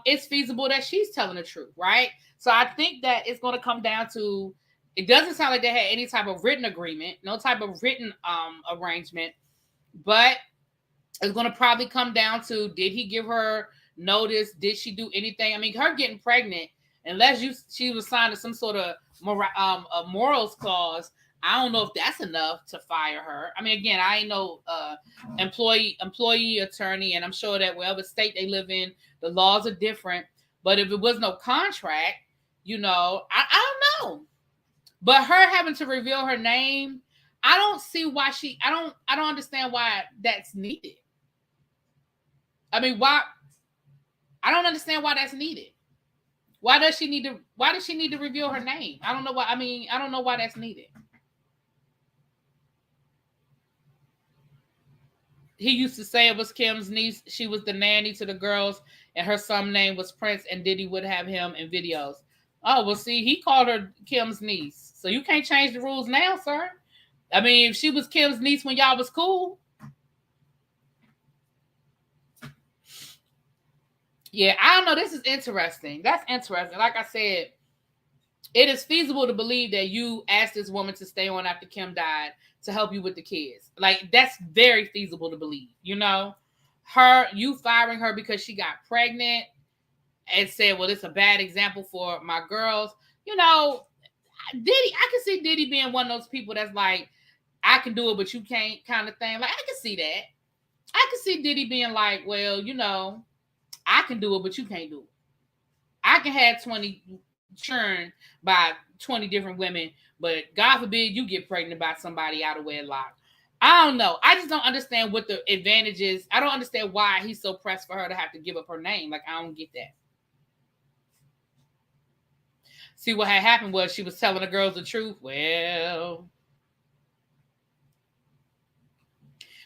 it's feasible that she's telling the truth, right? So I think that it's going to come down to, it doesn't sound like they had any type of written agreement, no type of written arrangement, but it's going to probably come down to, did he give her notice? Did she do anything? I mean, her getting pregnant, unless she was signed to some sort of a morals clause, I don't know if that's enough to fire her. I mean, again, I ain't no employee attorney, and I'm sure that wherever state they live in, the laws are different. But if it was no contract, I don't know. But her having to reveal her name, I don't see why I don't understand why that's needed. I mean, why? I don't understand why that's needed. Why does she need to reveal her name? I don't know why. I mean, I don't know why that's needed. He used to say it was Kim's niece. She was the nanny to the girls, and her son name was Prince, and Diddy would have him in videos. Oh, well, see, he called her Kim's niece. So you can't change the rules now, sir. I mean, if she was Kim's niece when y'all was cool. Yeah, I don't know. This is interesting. That's interesting. Like I said, it is feasible to believe that you asked this woman to stay on after Kim died to help you with the kids. Like, that's very feasible to believe. You firing her because she got pregnant and said, well, it's a bad example for my girls. Diddy, I can see Diddy being one of those people that's like, I can do it, but you can't kind of thing. Like, I can see that. I can see Diddy being like, well, I can do it, but you can't do it. I can have 20 churned by 20 different women, but God forbid you get pregnant by somebody out of wedlock. I don't know. I just don't understand what the advantage is. I don't understand why he's so pressed for her to have to give up her name. Like, I don't get that. See, what had happened was she was telling the girls the truth. Well,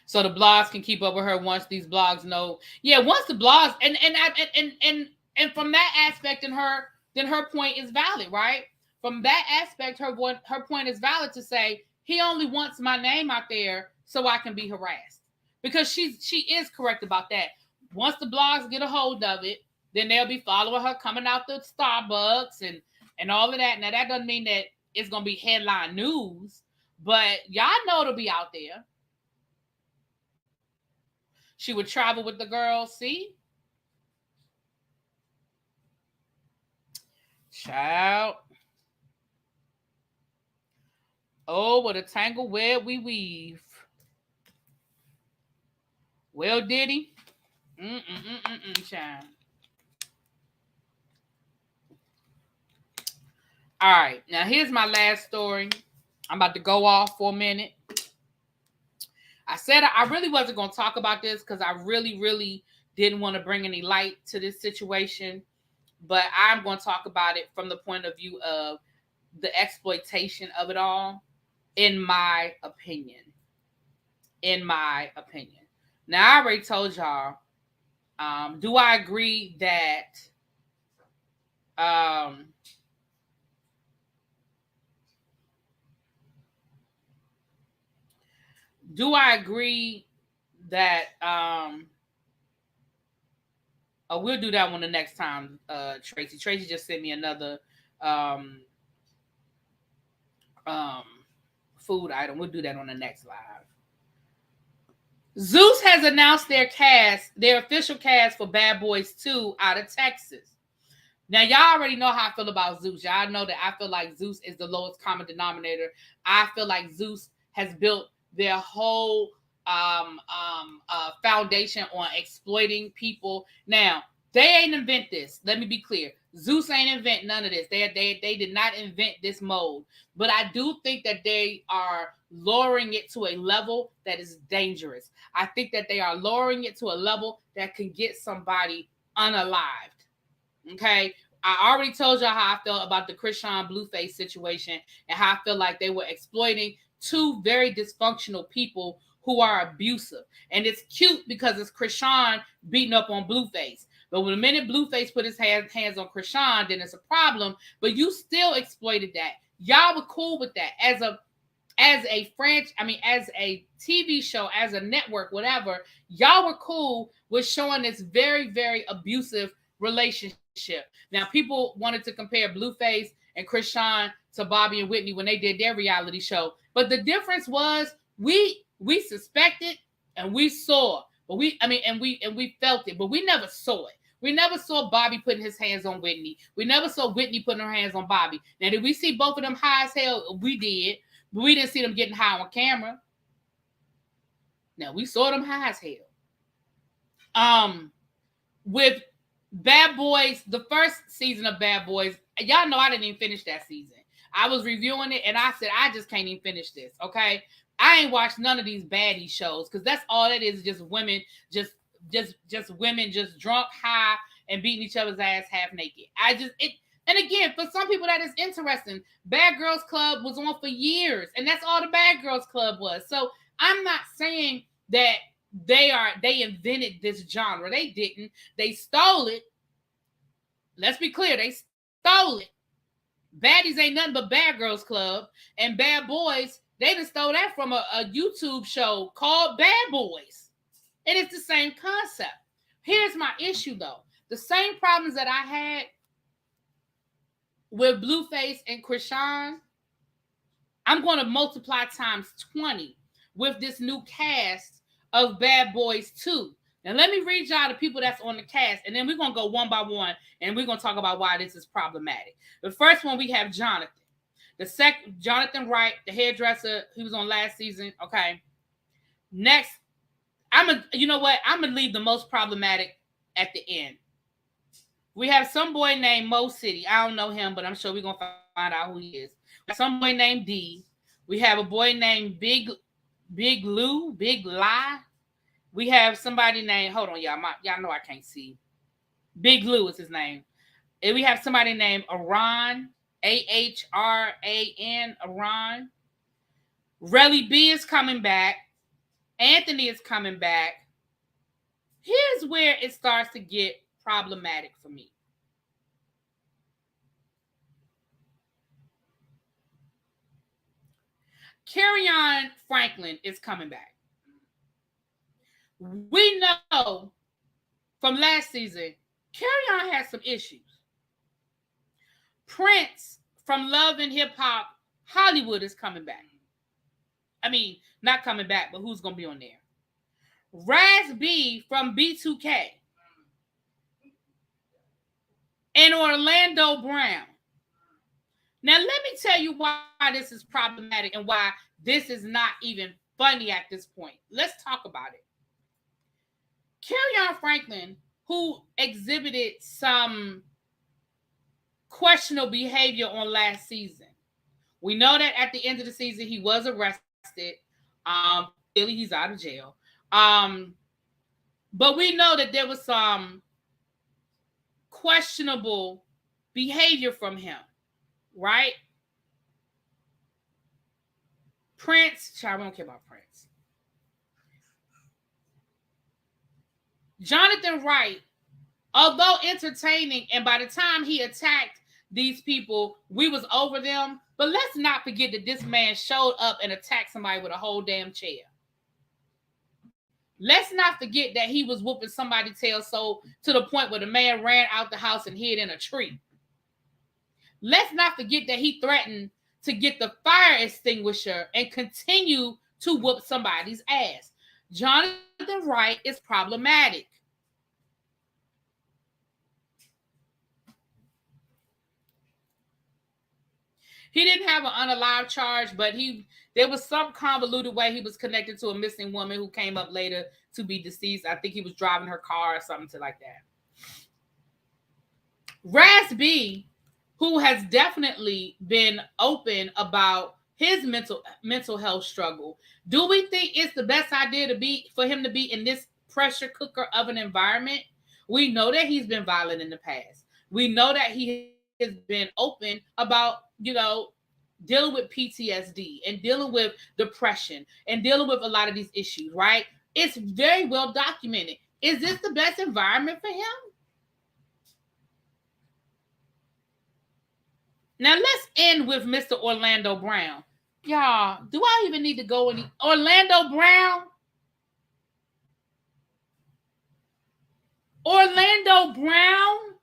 so the blogs can keep up with her once these blogs know. Yeah, once the blogs and from that aspect, then her point is valid, right? From that aspect, her point is valid to say he only wants my name out there so I can be harassed, because she is correct about that. Once the blogs get a hold of it, then they'll be following her coming out the Starbucks and all of that. Now that doesn't mean that it's gonna be headline news, but y'all know it'll be out there. She would travel with the girls. See? Child. Oh, what a tangle web we weave. Well, Diddy. Child. All right. Now, here's my last story. I'm about to go off for a minute. I said I really wasn't going to talk about this because I really, really didn't want to bring any light to this situation. But I'm going to talk about it from the point of view of the exploitation of it all, in my opinion. Now, I already told y'all, do I agree that we'll do that one the next time, Tracy. Tracy just sent me another food item. We'll do that on the next live. Zeus has announced their official cast for Bad Boys 2 out of Texas. Now, y'all already know how I feel about Zeus. Y'all know that I feel like Zeus is the lowest common denominator. I feel like Zeus has built their whole foundation on exploiting people. Now, they ain't invent this. Let me be clear. Zeus ain't invent none of this. They did not invent this mode. But I do think that they are lowering it to a level that is dangerous. I think that they are lowering it to a level that can get somebody unalived. Okay? I already told y'all how I felt about the Krishan Blueface situation and how I feel like they were exploiting two very dysfunctional people who are abusive. And it's cute because it's Krishan beating up on Blueface. But when the minute Blueface put his hands on Krishan, then it's a problem. But you still exploited that. Y'all were cool with that as a TV show, as a network, whatever. Y'all were cool with showing this very, very abusive relationship. Now, people wanted to compare Blueface and Krishan to Bobby and Whitney when they did their reality show. But the difference was we suspected and we saw, but we felt it, but we never saw it. We never saw Bobby putting his hands on Whitney. We never saw Whitney putting her hands on Bobby. Now, did we see both of them high as hell? We did, but we didn't see them getting high on camera. Now, we saw them high as hell. With Bad Boys, the first season of Bad Boys, y'all know I didn't even finish that season. I was reviewing it and I said, I just can't even finish this, okay? I ain't watched none of these baddie shows because that's all it is, just women, just women just drunk, high, and beating each other's ass half naked. And again, for some people that is interesting. Bad Girls Club was on for years, and that's all the Bad Girls Club was. So I'm not saying that they invented this genre. They didn't. They stole it. Let's be clear. They stole it. Baddies ain't nothing but Bad Girls Club, and Bad Boys, they done stole that from a YouTube show called Bad Boys. And it's the same concept. Here's my issue, though. The same problems that I had with Blueface and Krishan, I'm going to multiply times 20 with this new cast of Bad Boys 2. Now, let me read y'all the people that's on the cast, and then we're going to go one by one, and we're going to talk about why this is problematic. The first one, we have Jonathan. The second, Jonathan Wright, the hairdresser. He was on last season. Okay. Next, you know what? I'm going to leave the most problematic at the end. We have some boy named Mo City. I don't know him, but I'm sure we're going to find out who he is. Some boy named D. We have a boy named Big Lie. We have somebody named, hold on, y'all know I can't see. Big Lou is his name. And we have somebody named Aran, Ahran, Aran. ReallyB is coming back. Anthony is coming back. Here's where it starts to get problematic for me. Kerrion Franklin is coming back. We know from last season, Kerrion has some issues. Prince from Love and Hip Hop Hollywood is coming back. I mean, not coming back, but who's going to be on there? Raz B from B2K. And Orlando Brown. Now, let me tell you why this is problematic and why this is not even funny at this point. Let's talk about it. Kerrion Franklin, who exhibited some questionable behavior on last season. We know that at the end of the season, he was arrested. Really, he's out of jail. But we know that there was some questionable behavior from him, right? Prince, I don't care about Prince. Jonathan Wright, although entertaining, and by the time he attacked these people, we was over them. But let's not forget that this man showed up and attacked somebody with a whole damn chair. Let's not forget that he was whooping somebody's tail so to the point where the man ran out the house and hid in a tree. Let's not forget that he threatened to get the fire extinguisher and continue to whoop somebody's ass. Jonathan Wright is problematic. He didn't have an unalive charge, but there was some convoluted way he was connected to a missing woman who came up later to be deceased. I think he was driving her car or something like that. Raz B, who has definitely been open about his mental health struggle. Do we think it's the best idea for him to be in this pressure cooker of an environment? We know that he's been violent in the past. We know that he has been open about, dealing with PTSD and dealing with depression and dealing with a lot of these issues, right? It's very well documented. Is this the best environment for him? Now, let's end with Mr. Orlando Brown. Y'all, do I even need to go any? Orlando Brown? Orlando Brown?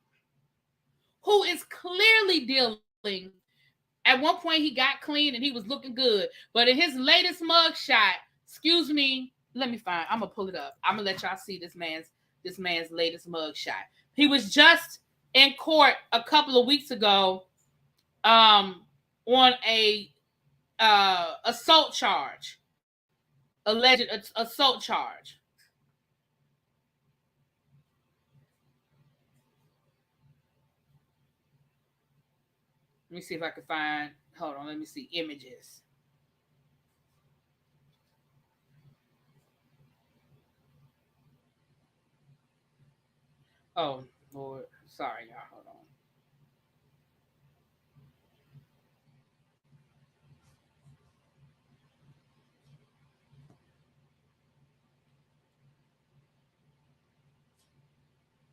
who is clearly dealing. At one point, he got clean and he was looking good. But in his latest mugshot, excuse me, let me find. I'm gonna pull it up. I'm gonna let y'all see this man's latest mugshot. He was just in court a couple of weeks ago, on a assault charge, alleged assault charge. Let me see if I can find. Hold on. Let me see images. Oh Lord, sorry y'all. Hold on.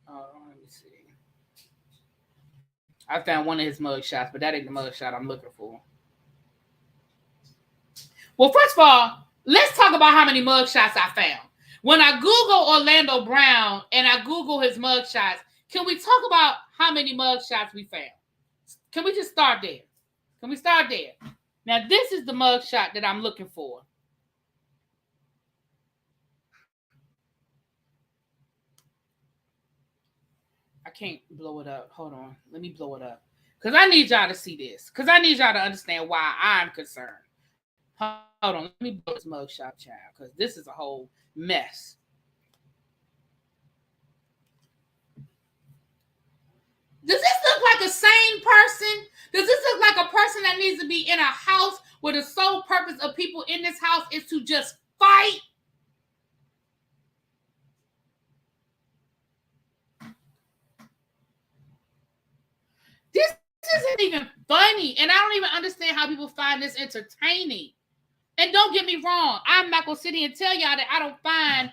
Hold on. Let me see. I found one of his mug shots, but that ain't the mug shot I'm looking for. Well, first of all, let's talk about how many mug shots I found. When I Google Orlando Brown and I Google his mug shots, can we talk about how many mug shots we found? Can we just start there? Can we start there? Now, this is the mug shot that I'm looking for. I can't blow it up. Hold on. Let me blow it up. Because I need y'all to see this. Because I need y'all to understand why I'm concerned. Hold on. Let me blow this mugshot, child. Because this is a whole mess. Does this look like a sane person? Does this look like a person that needs to be in a house where the sole purpose of people in this house is to just fight? This isn't even funny. And I don't even understand how people find this entertaining. And don't get me wrong, I'm not going to sit here and tell y'all that I don't find,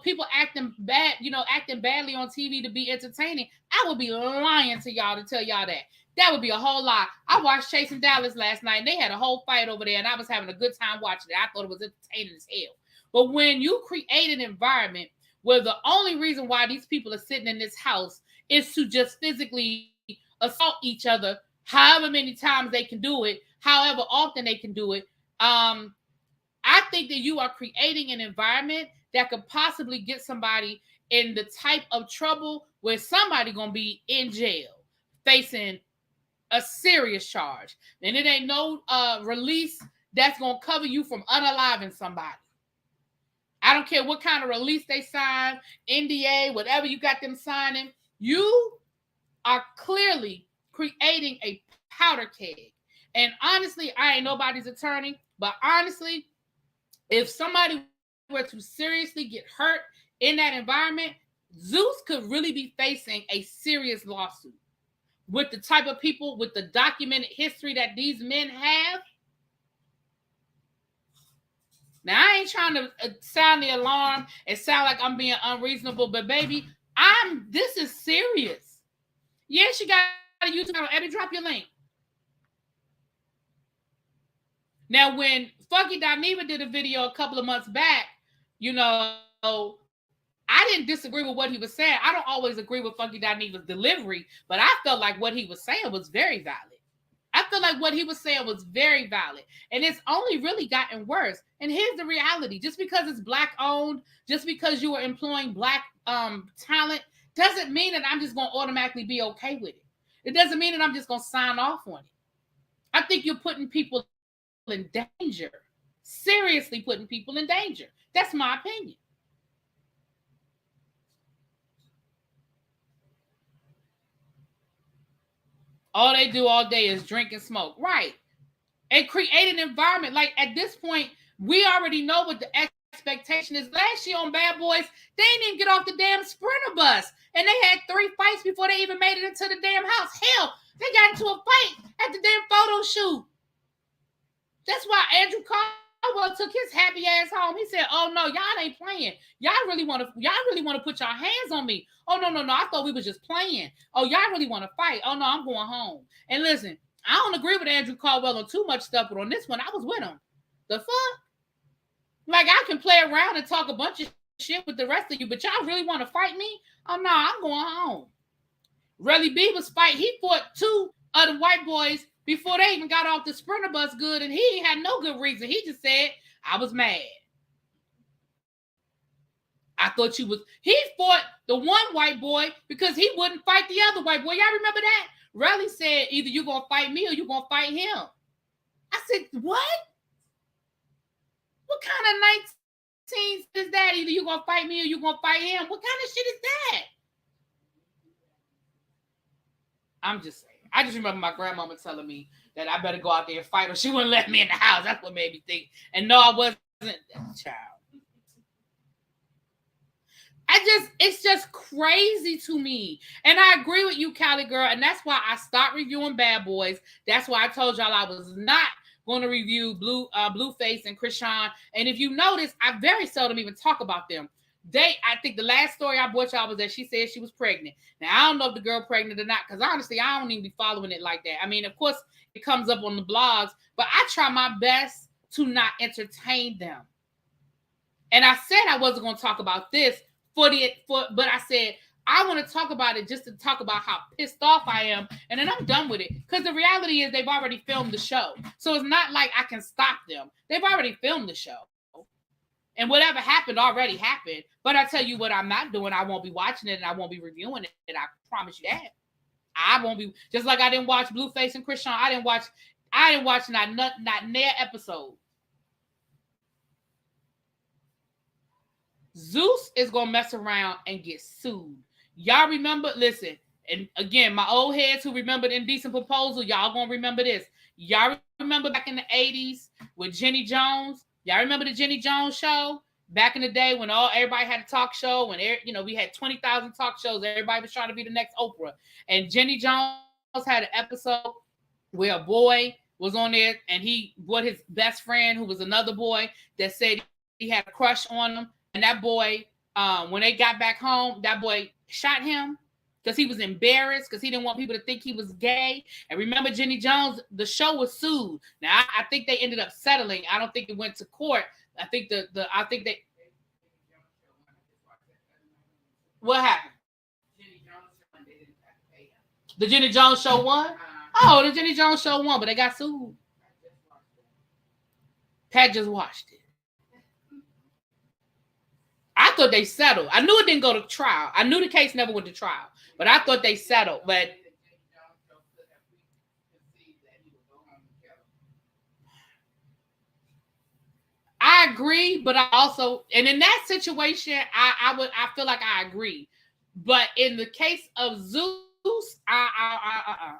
people acting bad, acting badly on TV to be entertaining. I would be lying to y'all to tell y'all that. That would be a whole lie. I watched Chasing Dallas last night, and they had a whole fight over there, and I was having a good time watching it. I thought it was entertaining as hell. But when you create an environment where the only reason why these people are sitting in this house is to just physically assault each other, however many times they can do it, however often they can do it, I think that you are creating an environment that could possibly get somebody in the type of trouble where somebody gonna be in jail facing a serious charge. And it ain't no release that's gonna cover you from unaliving somebody. I don't care what kind of release they sign, NDA, whatever you got them signing. You are clearly creating a powder keg. And honestly, I ain't nobody's attorney, but honestly, if somebody were to seriously get hurt in that environment, Zeus could really be facing a serious lawsuit. With the type of people, with the documented history that these men have. Now, I ain't trying to sound the alarm and sound like I'm being unreasonable, but baby, this is serious. Yes, you got a YouTube channel. Abby, drop your link. Now, when Funky Dineva did a video a couple of months back, I didn't disagree with what he was saying. I don't always agree with Funky Dineva's delivery, but I felt like what he was saying was very valid. I feel like what he was saying was very valid. And it's only really gotten worse. And here's the reality. Just because it's Black owned, just because you are employing Black talent, doesn't mean that I'm just going to automatically be okay with it. It doesn't mean that I'm just going to sign off on it. I think you're putting people in danger. Seriously putting people in danger. That's my opinion. All they do all day is drink and smoke. Right. And create an environment. Like at this point, we already know what the expectation is. Last year on Bad Boys, they didn't even get off the damn Sprinter bus. And they had 3 fights before they even made it into the damn house. Hell, they got into a fight at the damn photo shoot. That's why Andrew Caldwell took his happy ass home. He said, "Oh no, y'all ain't playing. Y'all really want to put your hands on me. Oh no. I thought we was just playing. Oh, y'all really want to fight. Oh no, I'm going home." And listen, I don't agree with Andrew Caldwell on too much stuff, but on this one, I was with him. The fuck? Like, I can play around and talk a bunch of shit with the rest of you, but y'all really want to fight me? Oh no, I'm going home. Relly B was fighting. He fought two of the white boys before they even got off the sprinter bus good, and he had no good reason. He just said, I was mad. I thought you was. He fought the one white boy because he wouldn't fight the other white boy. Y'all remember that? Relly said, either you're going to fight me or you're going to fight him. I said, what? What kind of 19 is that? Either you're going to fight me or you're going to fight him. What kind of shit is that? I'm just saying. I just remember my grandmama telling me that I better go out there and fight or she wouldn't let me in the house. That's what made me think. And no, I wasn't that child. It's just crazy to me. And I agree with you, Cali girl. And that's why I stopped reviewing Bad Boys. That's why I told y'all I was not going to review Blueface and Krishan. And if you notice, I very seldom even talk about them. I think the last story I brought y'all was that she said she was pregnant. Now, I don't know if the girl pregnant or not, because honestly, I don't even be following it like that. I mean, of course, it comes up on the blogs, but I try my best to not entertain them. And I said I wasn't going to talk about this, but I said, I want to talk about it just to talk about how pissed off I am. And then I'm done with it. Because the reality is they've already filmed the show. So it's not like I can stop them. They've already filmed the show. And whatever happened already happened. But I tell you what I'm not doing. I won't be watching it and I won't be reviewing it. And I promise you that. I won't be. Just like I didn't watch Blueface and Krishan. I didn't watch not near episode. Zeus is going to mess around and get sued. Y'all remember? Listen, and again, my old heads who remembered Indecent Proposal, y'all going to remember this. Y'all remember back in the 80s with Jenny Jones? Y'all remember the Jenny Jones show? Back in the day when everybody had a talk show, when we had 20,000 talk shows, everybody was trying to be the next Oprah. And Jenny Jones had an episode where a boy was on there and he brought his best friend, who was another boy, that said he had a crush on him. And that boy, when they got back home, that boy shot him because he was embarrassed because he didn't want people to think he was gay. And remember, Jenny Jones, the show was sued. Now, I think they ended up settling. I don't think it went to court. I think they. What happened? The Jenny Jones show won? Oh, the Jenny Jones show won, but they got sued. Pat just watched it. I thought they settled. I knew it didn't go to trial. I knew the case never went to trial, but I thought they settled. But I agree, but I also, and in that situation, I feel like I agree. But in the case of Zeus, I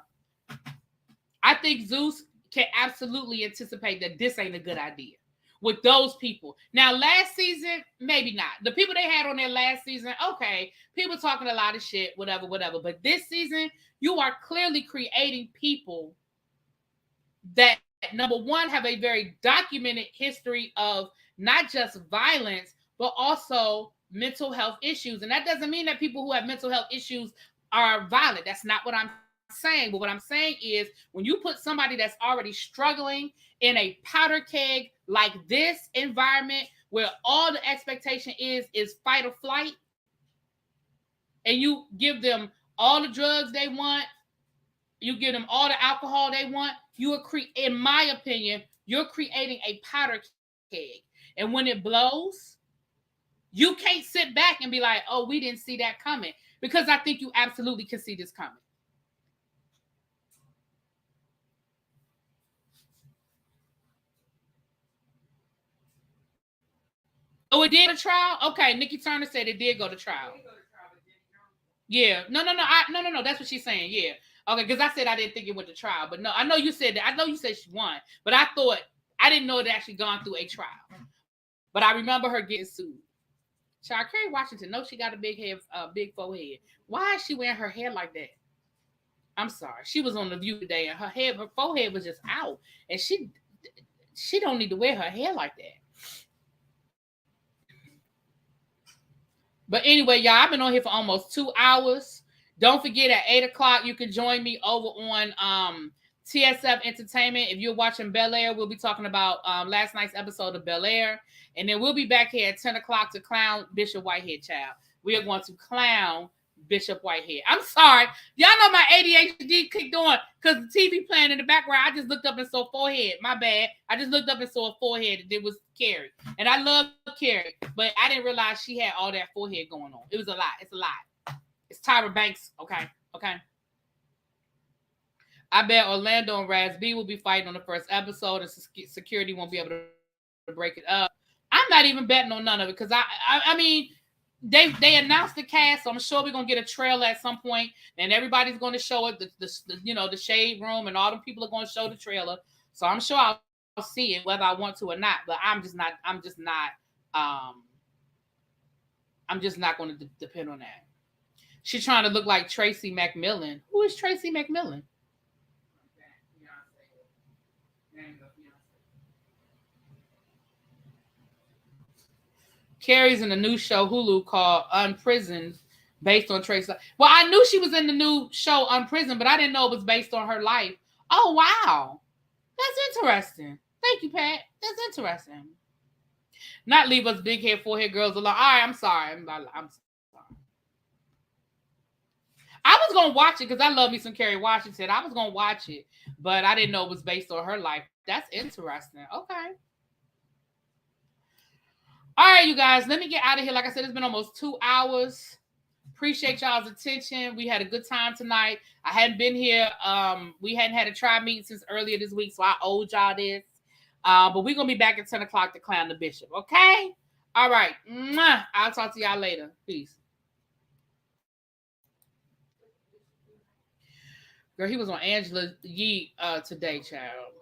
think Zeus can absolutely anticipate that this ain't a good idea with those people. Now, last season, maybe not. The people they had on there last season, okay, people talking a lot of shit, whatever. But this season, you are clearly creating people that, number one, have a very documented history of not just violence, but also mental health issues. And that doesn't mean that people who have mental health issues are violent. That's not what I'm saying. But what I'm saying is when you put somebody that's already struggling in a powder keg like this environment where all the expectation is fight or flight, and you give them all the drugs they want, you give them all the alcohol they want, you are in my opinion, you're creating a powder keg. And when it blows, you can't sit back and be like, oh, we didn't see that coming. Because I think you absolutely can see this coming. Oh, it did go to trial? Okay, Nikki Turner said it did go to trial. Yeah. No. That's what she's saying. Yeah. Okay, because I said I didn't think it went to trial. But no, I know you said that. I know you said she won. But I didn't know it actually gone through a trial. But I remember her getting sued. Kerry Washington, no, she got a big head, big forehead. Why is she wearing her hair like that? I'm sorry. She was on The View today, and her forehead was just out. And she don't need to wear her hair like that. But anyway, y'all, I've been on here for almost 2 hours. Don't forget, at 8 o'clock, you can join me over on TSF Entertainment. If you're watching Bel Air, we'll be talking about last night's episode of Bel Air. And then we'll be back here at 10 o'clock to clown Bishop Whitehead, child. We are going to clown Bishop Whitehead. I'm sorry. Y'all know my ADHD kicked on because the TV playing in the background. I just looked up and saw forehead. My bad. I just looked up and saw a forehead and it was Carrie. And I love Carrie, but I didn't realize she had all that forehead going on. It was a lot. It's a lot. It's Tyra Banks. Okay. I bet Orlando and Raz B will be fighting on the first episode and security won't be able to break it up. I'm not even betting on none of it because I mean, they announced the cast, so I'm sure we're gonna get a trailer at some point, and everybody's gonna show it. The shade room and all the people are gonna show the trailer. So I'm sure I'll see it whether I want to or not. But I'm just not going to depend on that. She's trying to look like Tracy McMillan. Who is Tracy McMillan? Carrie's in a new show Hulu called Unprisoned, based on Tracy. Well, I knew she was in the new show Unprisoned, but I didn't know it was based on her life. Oh, wow. That's interesting. Thank you, Pat. That's interesting. Not leave us big head, forehead girls alone. All right, I'm sorry. I'm sorry. I was going to watch it because I love me some Kerry Washington. I was going to watch it, but I didn't know it was based on her life. That's interesting. Okay. All right, you guys, let me get out of here. Like I said, it's been almost 2 hours. Appreciate y'all's attention. We had a good time tonight. I hadn't been here. We hadn't had a tribe meeting since earlier this week, so I owed y'all this. But we're going to be back at 10 o'clock to clown the bishop, okay? All right. I'll talk to y'all later. Peace. Girl, he was on Angela Yee today, child.